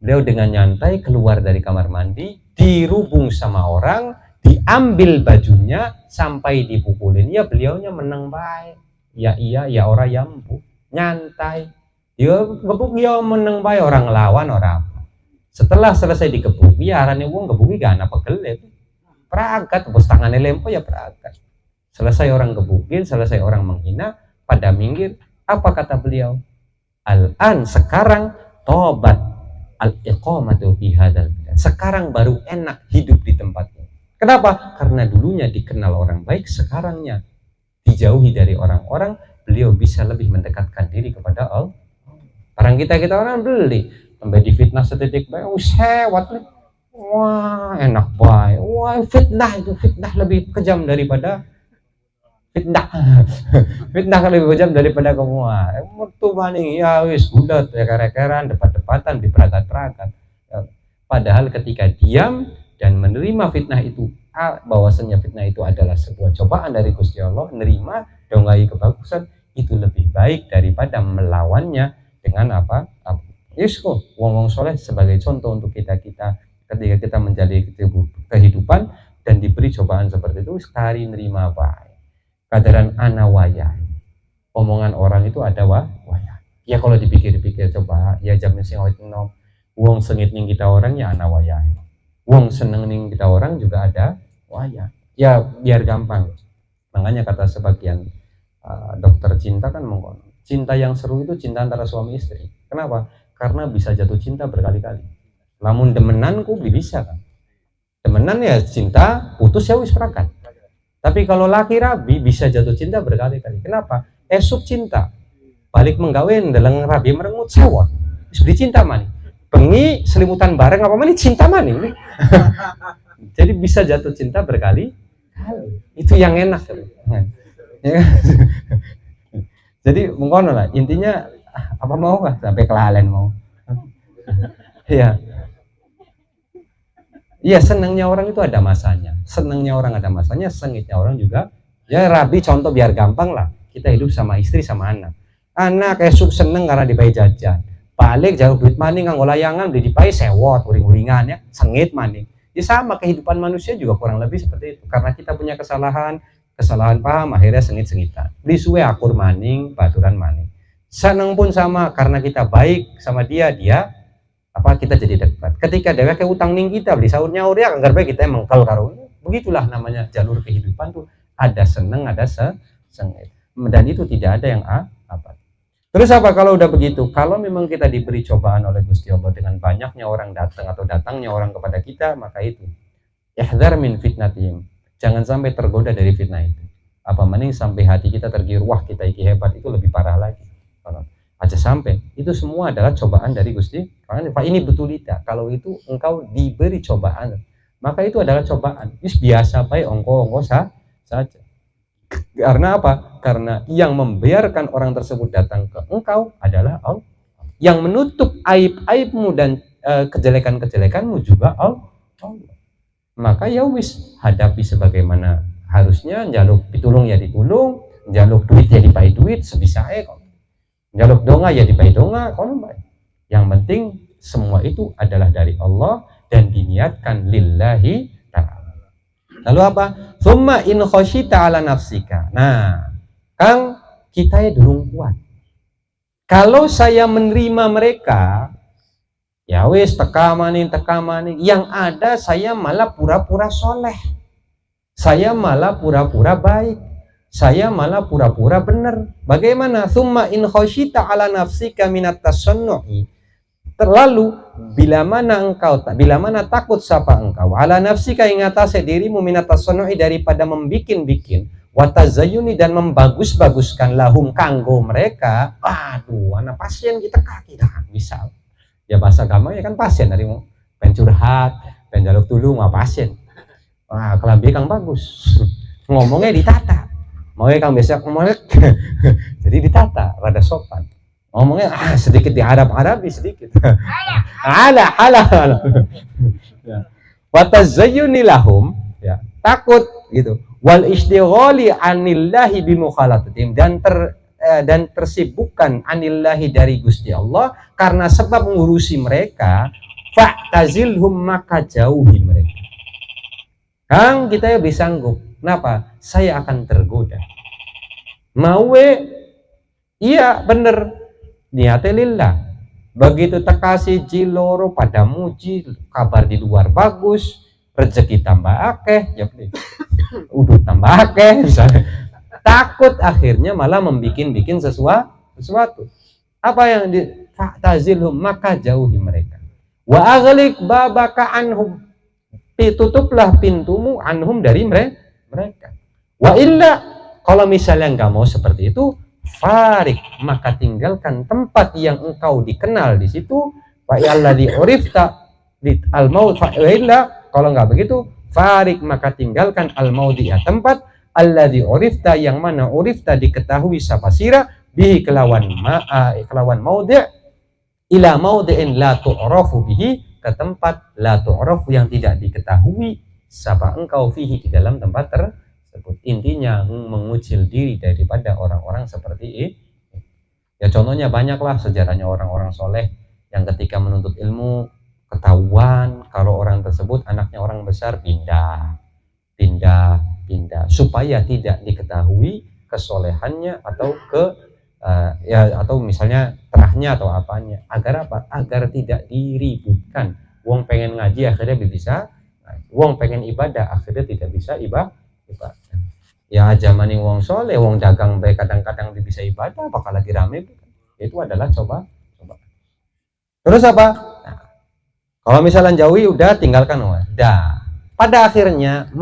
Beliau dengan nyantai keluar dari kamar mandi, dirubung sama orang, diambil bajunya sampai dipukulin. Ya beliaunya menang baik. Ya iya, ya ora ya empu. Nyantai. Dia gebuk dia menang baik, orang lawan orang. Setelah selesai digebuk, ya arane wong gebuki gak ana pegel. Peragat, bos tangannya lempo ya peragat. Selesai orang gebukin, selesai orang menghina, pada minggir, apa kata beliau? Al-an sekarang tobat al-iqamatu fi hadzal bilad. Sekarang baru enak hidup di tempatnya. Kenapa? Karena dulunya dikenal orang baik, sekarangnya dijauhi dari orang-orang, beliau bisa lebih mendekatkan diri kepada Allah. Barang kita orang beli, sampai difitnah setitik baik, sewat nih. Wah, enak baik. Wah, fitnah lebih kejam daripada fitnah. Fitnah lebih kejam daripada kamu. Mutu maning ya wis bulat ya kere-keran depan-depatan diperagat-peragat. Padahal ketika diam dan menerima fitnah itu, bahwasanya fitnah itu adalah sebuah cobaan dari Gusti Allah, menerima dongai kebagusan, itu lebih baik daripada melawannya dengan apa? Yusko, wong-wong soleh sebagai contoh untuk kita ketika kita menjadi kehidupan dan diberi cobaan seperti itu, sekali nerima baik. Kadaran ana wayah. Omongan orang itu ada wayah. Ya kalau dipikir-pikir coba, ya jam sing awet enom. Wong sengit ning kita orang ya ana wayah. Wong seneng ning kita orang juga ada wayah. Ya biar gampang. Makanya kata sebagian dokter cinta kan mengkono. Cinta yang seru itu cinta antara suami istri. Kenapa? Karena bisa jatuh cinta berkali-kali. Lamun demenanku bisa kan. Demenan ya cinta, putus ya wis perakan. Tapi kalau laki rabi bisa jatuh cinta berkali-kali. Kenapa? Esuk cinta, balik menggawe ndeleng rabi merengut sewot. Wis beli cinta mani. Bengi selimutan bareng apa mani cinta mani. Jadi bisa jatuh cinta berkali-kali. Itu yang enak. Jadi mengkono lah. Intinya apa mau lah sampai kelalen mau. Iya. Iya, senangnya orang itu ada masanya. Senangnya orang ada masanya, sengitnya orang juga. Ya rabi contoh biar gampang lah. Kita hidup sama istri sama anak. Anak esuk seneng karena dipakai jajan. Balik jauh duit maning nganggo layangan beli dipakai sewot, uring-uringan ya, sengit maning. Ya sama kehidupan manusia juga kurang lebih seperti itu. Karena kita punya kesalahan paham akhirnya sengit-sengitan. Beli suwe akur maning, baturan maning. Seneng pun sama karena kita baik sama dia kita jadi dekat. Ketika dia kayak utang ning kita beli sahur nyaur ya anggar baik kita mengkel karo. Begitulah namanya jalur kehidupan tuh, ada seneng ada sengit. Dan itu tidak ada yang apa. Terus apa kalau udah begitu? Kalau memang kita diberi cobaan oleh Gusti Allah dengan banyaknya orang datang atau datangnya orang kepada kita, maka itu ihdhar min fitnatihim. Jangan sampai tergoda dari fitnah itu. Apa mending sampai hati kita tergiur, wah kita iki hebat, itu lebih parah lagi. Aja sampai itu semua adalah cobaan dari Gusti. Pak ini betulita. Kalau itu engkau diberi cobaan, maka itu adalah cobaan. Biasa baik ongko saja. Karena apa? Karena yang membiarkan orang tersebut datang ke engkau adalah Allah. Yang menutup aib-aibmu dan kejelekan-kejelekanmu juga Allah. Maka ya wis hadapi sebagaimana harusnya njaluk pitulung ya ditulung, njaluk duit ya dipai duit sebisae kok. Njaluk donga ya dipai donga kono bae. Yang penting semua itu adalah dari Allah dan diniatkan lillahi ta'ala. Lalu apa? Summa in khosyita ala nafsika. Nah, Kang, kita ya durung kuat. Kalau saya menerima mereka, ya wes tekamanin, yang ada saya malah pura-pura soleh. Saya malah pura-pura baik. Saya malah pura-pura benar. Bagaimana? Summa in khosyita ala nafsika minat tasannu'i. Terlalu bila mana takut sapa engkau ala nafsika ing atase dirimu minat tasannu'i daripada membikin-bikin watazayyuni dan membagus-baguskan lahum kanggo mereka. Aduh, anak pasien kita kaki dah misal. Ya bahasa gampang ya kan pasien dari mau pencurhat, penjaluk tulung pasien. Wah, kelambi kang bagus. Ngomongnya ditata. Mau kang biasa ngomongnya jadi ditata, rada sopan. Ngomongnya sedikit diharap-harapi sedikit. Ala. Wa tazayyuni lahum, ya, takut gitu. Wal istighali anillahi bimukhalatatim dan tersibukkan anillahi dari Gusti Allah karena sebab mengurusi mereka, fa'tazilhum maka jauhi mereka. Kang, kita ya bisa sanggup. Kenapa? Saya akan tergoda. Iya bener. Niatnya lillah. Begitu tekasi jiloro pada muji, kabar di luar bagus, rezeki tambah akeh, ya udut tambah akeh, misalnya. Takut akhirnya malah membikin sesuatu. Apa yang tazilhum maka jauhi mereka. Wa aghliq babaka anhum. Tutuplah pintumu anhum dari mereka. Wa illa kalau misalnya enggak mau seperti itu, farik maka tinggalkan tempat yang engkau dikenal di situ. Fa alladzi urifta al maut fa illa kalau enggak begitu farik maka tinggalkan al maudhi'a tempat alladzi urifta yang mana urifta diketahui sapa sira bihi kelawan maudhi' ila maudhi'in la tu'rafu bihi ke tempat la tu'rafu yang tidak diketahui sapa engkau fihi di dalam tempat tersebut. Intinya mengucil diri daripada orang-orang seperti ini. Ya contohnya banyaklah sejarahnya orang-orang soleh yang ketika menuntut ilmu ketahuan kalau orang tersebut anaknya orang besar pindah supaya tidak diketahui kesolehannya atau atau misalnya terahnya atau apanya, agar apa? Agar tidak diributkan. Wong pengen ngaji akhirnya bisa, wong pengen ibadah akhirnya tidak bisa ibadah. Ya zaman ini wong soleh, wong dagang baik kadang-kadang bisa ibadah, bakal lagi rame. Itu adalah coba. Terus apa? Nah, kalau misalnya jauhi udah tinggalkan pada akhirnya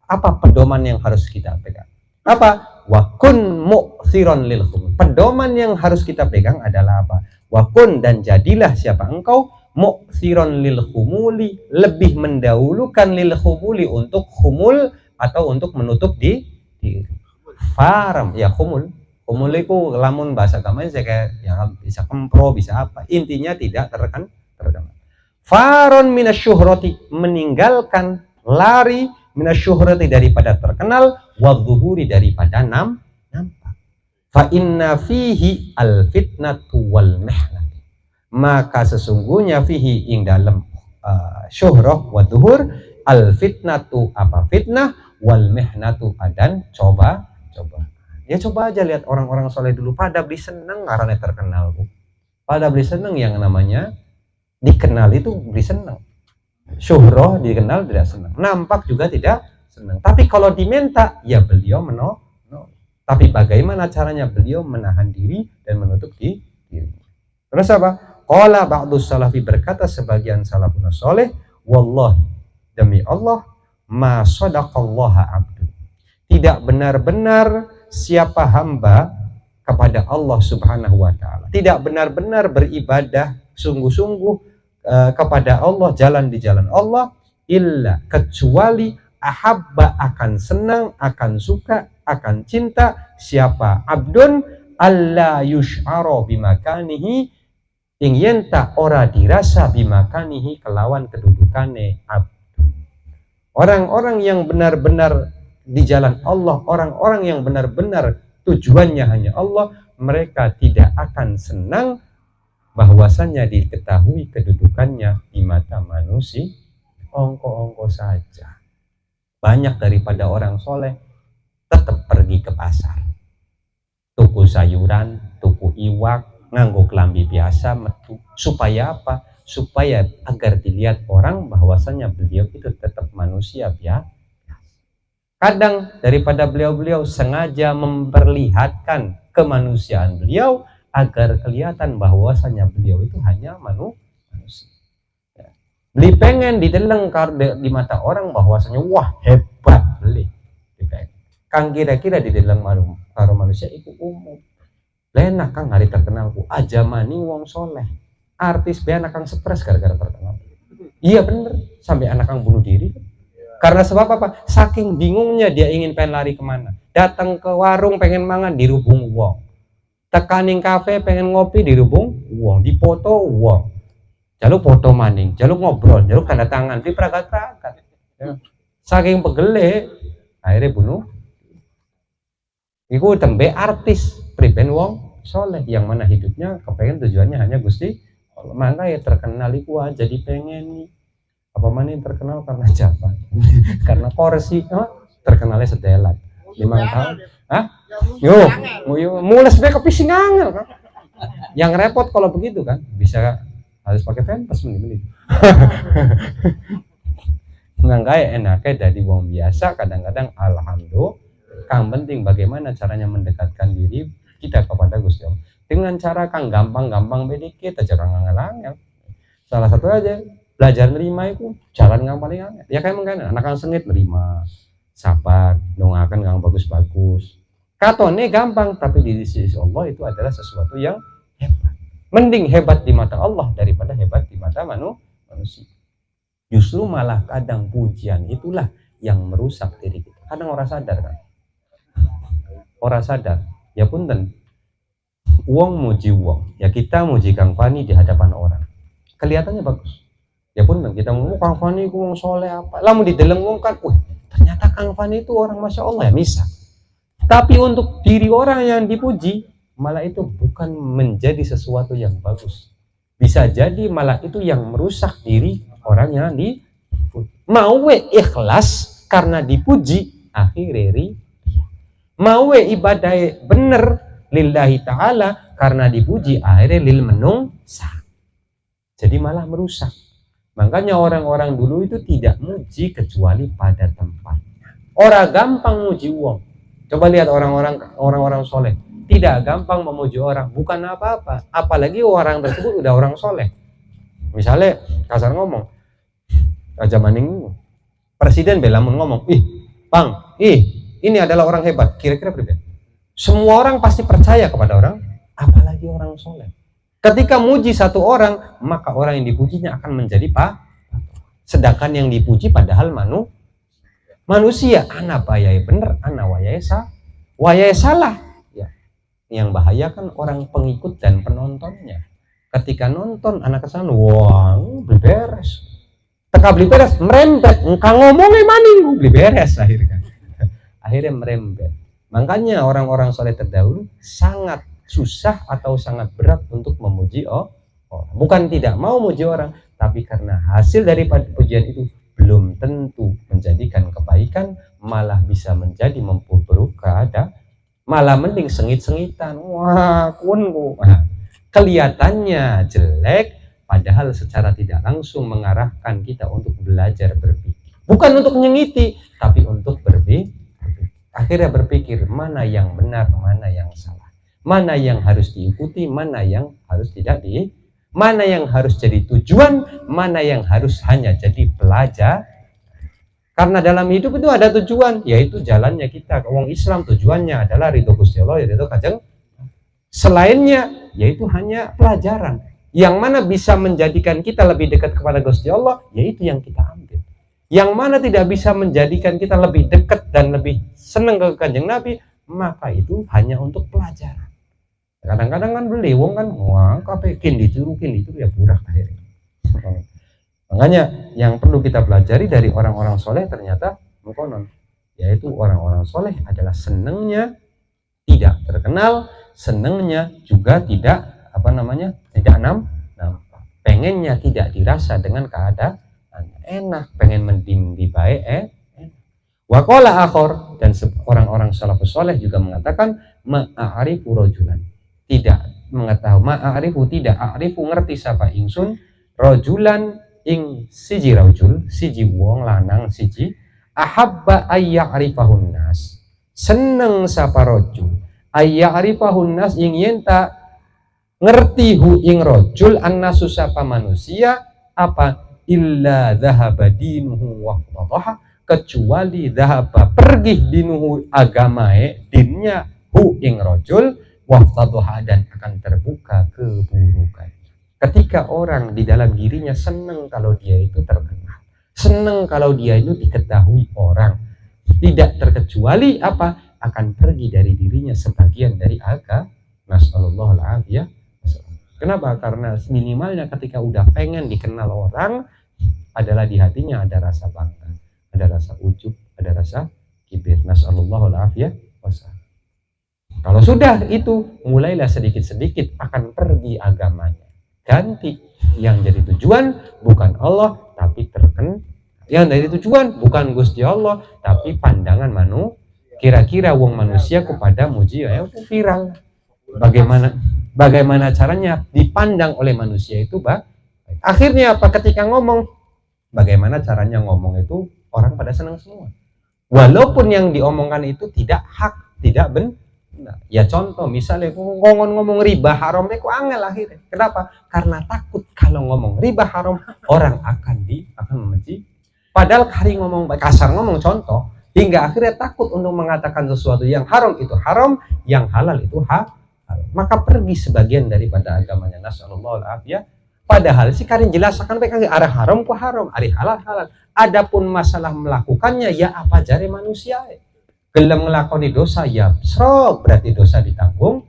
apa pedoman yang harus kita pegang? Apa? Wakun mu'thiron lil khumul. Pedoman yang harus kita pegang adalah apa? Wakun dan jadilah siapa engkau mu'thiron lil khumuli, lebih mendahulukan lil khumuli untuk khumul atau untuk menutup di faram ya khumul itu lamun bahasa gampangnya saya kayak ya bisa kempro bisa apa, intinya tidak terkenal. Faron minasyuhrati meninggalkan lari minasyuhrati daripada terkenal, wadzuhuri daripada nampak. Fa inna fihi al fitnatu wal mihnah, maka sesungguhnya fihi ing dalam syuhrah wadzuhur al fitnatu apa fitnah wal mihnatu adan coba. Ya coba aja lihat orang-orang soleh dulu pada beli seneng karena terkenal, Bu. Pada beli seneng yang namanya dikenal itu beli seneng. Syuhrah dikenal tidak senang, nampak juga tidak senang. Tapi kalau diminta ya beliau menolak. Tapi bagaimana caranya beliau menahan diri dan menutup diri. Terus apa? Qala ba'dus salafi, berkata sebagian salafun soleh, wallahi demi Allah ma sadaqallaha abdu, tidak benar-benar siapa hamba kepada Allah subhanahu wa ta'ala, tidak benar-benar beribadah sungguh-sungguh kepada Allah, jalan di jalan Allah, illa kecuali ahabba akan senang, akan suka, akan cinta siapa abdun alla yush'ara bimakanihi ing yenta ora dirasa bimakanihi kelawan kedudukane abdu. Orang-orang yang benar-benar di jalan Allah, orang-orang yang benar-benar tujuannya hanya Allah, mereka tidak akan senang bahwasannya diketahui kedudukannya di mata manusia. Ongko-ongko saja. Banyak daripada orang soleh tetap pergi ke pasar, tuku sayuran, tuku iwak, nganggo kelambi biasa metu. Supaya apa? Supaya agar dilihat orang bahwasannya beliau itu tetap manusia biasa. Kadang daripada beliau-beliau sengaja memperlihatkan kemanusiaan beliau agar kelihatan bahwasannya beliau itu hanya manusia. Beli pengen dideleng di mata orang bahwasanya wah hebat beli. Kang kira-kira dideleng karo manusia itu umum. Lenak kang hari terkenal ku aja maning wong soleh. Artis be anak kang stres gara-gara terkenal. Iya bener, sampai anak kang bunuh diri. Karena sebab apa? Saking bingungnya dia ingin pengen lari kemana. Datang ke warung pengen mangan dirubung wong. Tekaning kafe pengen ngopi dirubung wong. Dipoto wong. Jaluk foto maning, jaluk ngobrol, jaluk tanda tangan, di peragat-peragat. Ya. Saking pegele, akhirnya bunuh. Iku tembe artis, priben wong soleh, yang mana hidupnya kepengen tujuannya hanya Gusti Allah. Maka ya terkenal iku aja dipengen nih. Apa mana yang terkenal karena jabat, karena kursi, terkenalnya sedelat. 5 tahun, mules be kepising angel kan. Yang repot kalau begitu kan, bisa harus pakai pampers mending. Nggak kayak enaknya dari wong biasa kadang-kadang alhamdulillah. Kang penting bagaimana caranya mendekatkan diri kita kepada Gusti Allah dengan cara kang gampang-gampang bedikit aja kang angel. Salah satu aja belajar nerima itu jalan yang paling angel. Ya kayak mungkin anak kang sengit nerima, sabar, dongakan kang bagus-bagus. Katone gampang tapi di sisi Allah itu adalah sesuatu yang hebat. Mending hebat di mata Allah daripada hebat di mata manusia. Justru malah kadang pujian itulah yang merusak diri kita. Kadang orang sadar kan. Orang sadar. Ya punten. Uang muji uang. Ya kita muji Kang Fani di hadapan orang. Kelihatannya bagus. Ya punten kita ngomong Kang Fani ku wong soleh apa. Lamun dideleng wong kan, ternyata Kang Fani itu orang Masya Allah ya misal. Tapi untuk diri orang yang dipuji malah itu bukan menjadi sesuatu yang bagus. Bisa jadi malah itu yang merusak diri orang yang dipuji. Mau ikhlas karena dipuji, akhirnya mau ibadah bener lillahi ta'ala karena dipuji, akhirnya lil menungsa. Jadi malah merusak. Makanya orang-orang dulu itu tidak muji kecuali pada tempatnya. Orang gampang muji uang. Coba lihat orang-orang soleh. Tidak gampang memuji orang, bukan apa-apa. Apalagi orang tersebut udah orang soleh. Misalnya kasar ngomong, Raja Maning, presiden belamun ngomong, Bang, ini adalah orang hebat. Kira-kira berbeda. Semua orang pasti percaya kepada orang, apalagi orang soleh. Ketika muji satu orang, maka orang yang dipujinya akan menjadi sedangkan yang dipuji padahal manusia. Ana bayai bener, ana wayai salah. Yang bahaya kan orang pengikut dan penontonnya. Ketika nonton anak kesana, wah beli beres. Teka beli beres, merembet. Engkau ngomongnya maning, beli beres akhirnya. Akhirnya merembet. Makanya orang-orang soleh terdahulu sangat susah atau sangat berat untuk memuji orang. Bukan tidak mau memuji orang, tapi karena hasil dari pujian itu belum tentu menjadikan kebaikan, malah bisa menjadi memperburuk keadaan. Malah mending sengit-sengitan, wah kunku. Kelihatannya jelek, padahal secara tidak langsung mengarahkan kita untuk belajar berpikir. Bukan untuk menyengiti, tapi untuk berpikir. Akhirnya berpikir mana yang benar, mana yang salah, mana yang harus diikuti, mana yang harus tidak mana yang harus jadi tujuan, mana yang harus hanya jadi pelajar. Karena dalam hidup itu ada tujuan, yaitu jalannya kita. Wong Islam tujuannya adalah ridho Gusti Allah, ridho Kanjeng. Selainnya, yaitu hanya pelajaran. Yang mana bisa menjadikan kita lebih dekat kepada Gusti Allah, yaitu yang kita ambil. Yang mana tidak bisa menjadikan kita lebih dekat dan lebih senang ke Kanjeng Nabi, maka itu hanya untuk pelajaran. Kadang-kadang kan beli, wong kan, wah, kapekin ditiru ya burak akhirnya. Makanya yang perlu kita pelajari dari orang-orang soleh ternyata mengkonon. yaitu orang-orang soleh adalah senangnya tidak terkenal, senangnya juga tidak tidak nampak, pengennya tidak dirasa dengan keadaan enak, pengen mendi baik Wakola akhor, dan orang-orang salafus soleh juga mengatakan ma'arifu rojulan, tidak mengetahui, ma'arifu tidak a'rifu ngerti siapa ingsun rojulan ing siji rojul, siji wong lanang siji ahabba ayya'rifahun nas, seneng sapa rojul ayya'rifahun nas ing yenta ngerti hu ing rojul annasu sapa manusia apa illa dhahaba dinuhu waqtadaha, kecuali dhahaba pergi dinuhu agamae dinnya hu ing rojul waftadoha, dan akan terbuka keburukan. Ketika orang di dalam dirinya senang kalau dia itu terkenal, senang kalau dia itu diketahui orang, tidak terkecuali apa akan pergi dari dirinya sebagian dari agama. Nasallallahu alaihi. Kenapa? Karena minimalnya ketika udah pengen dikenal orang adalah di hatinya ada rasa bangga, ada rasa ujub, ada rasa kibir. Nasallallahu alaihi wasallam. Kalau sudah itu, mulailah sedikit-sedikit akan pergi agamanya. Ganti yang jadi tujuan bukan Allah tapi terkenal. Yang jadi tujuan bukan Gusti Allah tapi pandangan kira-kira wong manusia kepada muji itu viral. Bagaimana caranya dipandang oleh manusia itu akhirnya apa, ketika ngomong bagaimana caranya ngomong itu orang pada senang semua walaupun yang diomongkan itu tidak hak, tidak benar. Ya contoh misalnya ngomong riba haram itu angel akhirnya. Kenapa? Karena takut kalau ngomong riba haram orang akan membenci. Padahal kali ngomong kasar, ngomong contoh hingga akhirnya takut untuk mengatakan sesuatu yang haram itu haram, yang halal itu halal. Maka pergi sebagian daripada agamanya. Nasallallahu alaihi. Padahal si karin jelaskan mereka arah haram ku haram, arah halal halal. Adapun masalah melakukannya ya apa jari manusia. Gelem ngelakoni dosa ya srok, berarti dosa ditanggung.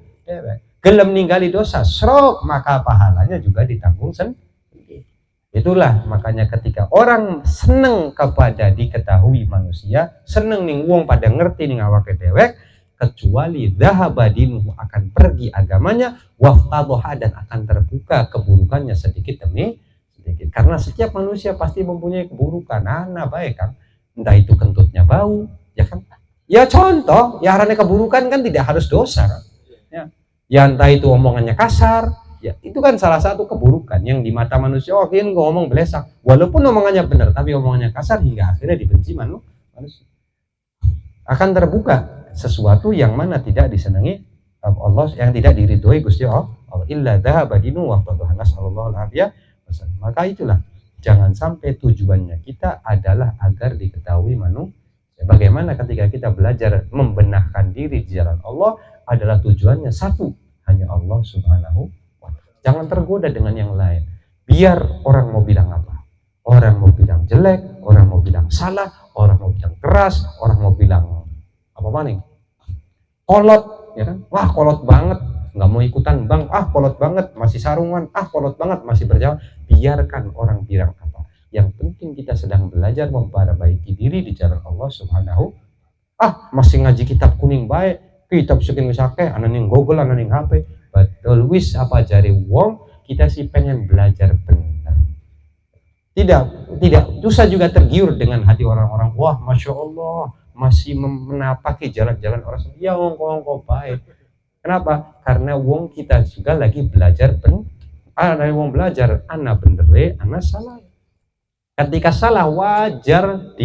Gelem ninggali dosa srok, maka pahalanya juga ditanggung sendiri. Itulah makanya ketika orang seneng kepada diketahui manusia, seneng ning wong pada ngerti ning awake dewek, kecuali dhahaba dinuhu akan pergi agamanya waftadoha, dan akan terbuka keburukannya sedikit demi sedikit. Karena setiap manusia pasti mempunyai keburukan. Baik kan, entah itu kentutnya bau, ya kan. Ya contoh, ya arane keburukan kan tidak harus dosa kan? Ya entah itu omongannya kasar, ya itu kan salah satu keburukan yang di mata manusia. Oh ini ngomong belesak, walaupun omongannya benar tapi omongannya kasar hingga akhirnya dibenci manusia. Akan terbuka sesuatu yang mana tidak disenangi Allah, yang tidak diridhoi Gusti Allah. Illa dhahaba dinu wa fadhana sallallahu alaihi wasallam. Maka itulah, jangan sampai tujuannya kita adalah agar diketahui manusia. Bagaimana ketika kita belajar membenahkan diri di jalan Allah adalah tujuannya satu, hanya Allah Subhanahu wa ta'ala. Jangan tergoda dengan yang lain. Biar orang mau bilang apa, orang mau bilang jelek, orang mau bilang salah, orang mau bilang keras, orang mau bilang apa maning, kolot, ya kan? Wah kolot banget, nggak mau ikutan bang. Kolot banget, masih sarungan. Kolot banget, masih berjalan. Biarkan orang bilang apa. Yang penting kita sedang belajar memperbaiki diri di jalan Allah Subhanahu. Masih ngaji kitab kuning baik, kitab sekin wisake, ananing Google, ananing HP. Betul wis apa jari wong, kita sih pengen belajar benar. Tidak susah juga tergiur dengan hati orang-orang. Wah masya Allah, masih menapaki jalan-jalan orang. Ya wong baik. Kenapa? Karena wong kita juga lagi belajar dari wong belajar, ana bener, ana salah. Ketika salah wajar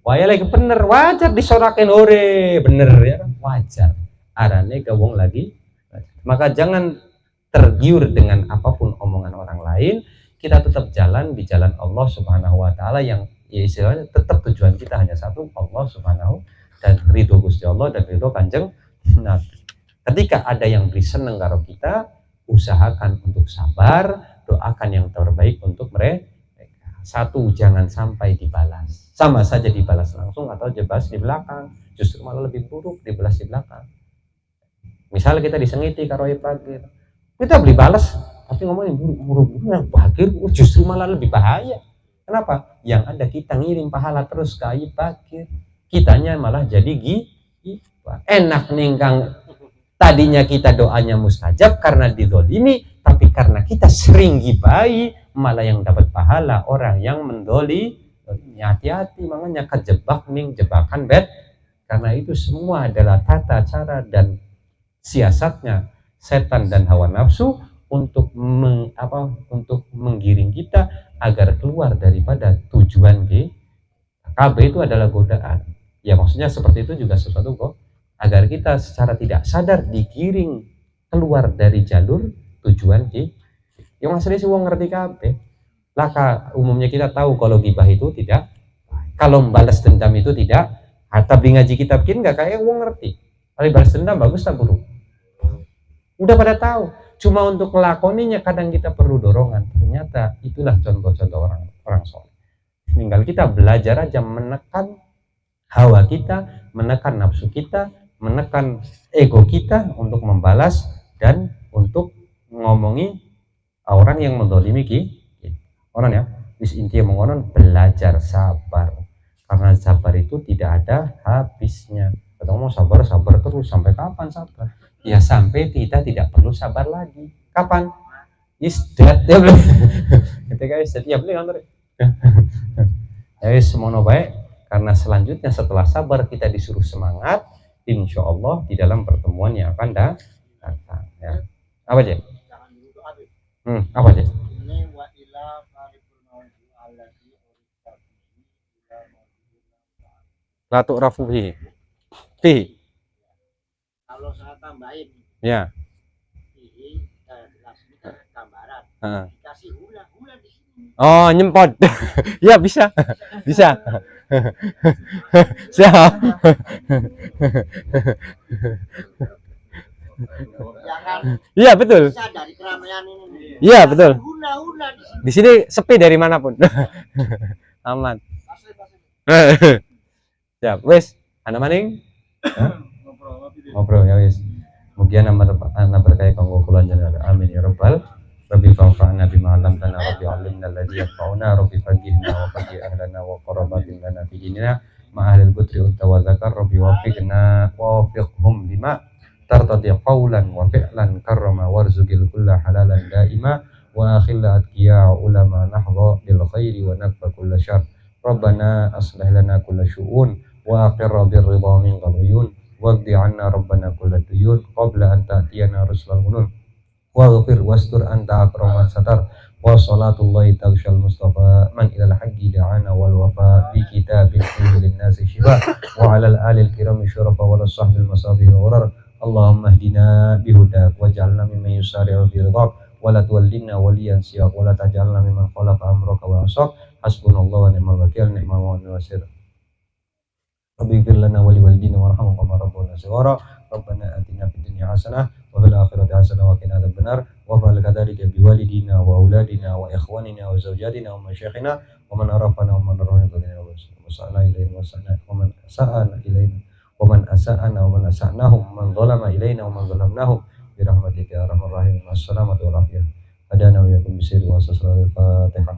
waya lagi bener, wajar disorakin ore bener ya, wajar. Arane ke wong lagi. Maka jangan tergiur dengan apapun omongan orang lain. Kita tetap jalan di jalan Allah Subhanahu wa ta'ala yang ya istilahnya tetap tujuan kita hanya satu, Allah Subhanahu, dan ridho Gusti Allah dan ridho Kanjeng Nabi. Ketika ada yang beri seneng karo kita, usahakan untuk sabar, doakan yang terbaik untuk mereka. Satu, jangan sampai dibalas. Sama saja dibalas langsung atau dibalas di belakang. Justru malah lebih buruk dibalas di belakang. Misalnya kita disengiti karo Bagir, kita beli balas, tapi ngomongin buruk-buruk yang Bagir justru malah lebih bahaya. Kenapa? Yang ada kita ngirim pahala terus ke Ayib Bakir, kitanya malah jadi gibah. Enak nih Kang, tadinya kita doanya mustajab karena didolimi, tapi karena kita sering gibai malah yang dapat pahala orang yang mendoli. Hati-hati, makanya kejebak nih jebakan bed, karena itu semua adalah tata cara dan siasatnya setan dan hawa nafsu untuk untuk menggiring kita agar keluar daripada tujuan KB itu adalah godaan. Ya maksudnya seperti itu juga sesuatu kok, agar kita secara tidak sadar digiring keluar dari jalur tujuan yang asli sih wong ngerti KB. Laka umumnya kita tahu kalau gibah itu tidak, kalau balas dendam itu tidak. Tapi ngaji kitab kin nggak kayak wong ngerti. Kalau balas dendam bagus tak buruk? Udah pada tahu. Cuma untuk melakoninya kadang kita perlu dorongan. Ternyata itulah contoh-contoh orang soleh. Tinggal kita belajar aja menekan hawa kita, menekan nafsu kita, menekan ego kita untuk membalas dan untuk ngomongi orang yang mendolimi orang ya. Wis intinya mengonon belajar sabar, karena sabar itu tidak ada habisnya. Kita mau sabar terus sampai kapan sabar? Ya sampai kita tidak perlu sabar lagi. Kapan? Isdat ya boleh. Ketika isdat ya boleh kantor. Ya semono baik, karena selanjutnya setelah sabar kita disuruh semangat, insya Allah di dalam pertemuan yang akan datang. Ya. Apa aja? Apa aja? Latuk rafu fi. Kalau saya tambahin. Ya. Dikasih hula di sini. Oh, nyempot. Ya bisa. Bisa. Siap. Iya betul. Iya betul. Di sini sepi dari manapun. Aman. Siap, wes. Ana maning? Ngobrol ya wes. Mugia nama berkaya kanggo kula jenengan. Amin ya rabbal. Rabbi fa'fa'na bima 'allamtana rabbi 'allimna alladhi yanfa'una rabbi faqihna wa faqih ahlana wa qarabatin lana fi dinina ma ahlil qudri wa zakar rabbi wafiqna wafiqhum lima tartadi qawlan wa fi'lan karrama warzuqil kulla halalan daima wa akhilla atqiya ulama nahdha bil khairi wa nakfa kulla syarr rabbana aslih lana kulla syu'un wa aqirra bir ridha min qadiyun waqdi 'anna rabbana kulla duyun qabla an ta'tiyana rusulul gunun waghfir wastur anta akramat satar wa salatullahi tawshal mustafa man ilal haqqi da'ana wal wafa bi kitabil lin nasi shifa wa alal alil kirami syurafa wa sahbil masabih ghurar Allahumma hdina bihudak waj'alna mimman yusari'u fi ridhak wa la tuwallina waliyan siyak wa la taj'alna mimman khalafa amraka wa asak hasbunallahu wa ni'mal wakil ni'mal mawla wa nasir Rabbi ighfir lana wa liwalidina warhamhum kama rabbuna shighara Rabbana atina fid dunya hasanah wa fil akhirati hasanah wa qina adzabannar wa fa'al kadzalika bi walidina wa auladina wa ikhwanina wa zawjatina wa masyayikhina wa man arafana wa man arafana wa sa'ana ilayhi wa sa'ana wa man sa'ana ilayna wa man asa'ana wa man asa'nahum man zalama ilayna wa man zalamnahum bi rahmatika ya arhamar rahimin. Assalamatu wa afiyah. Hadana wa yakum bisir wa sallallahu al-fatihah.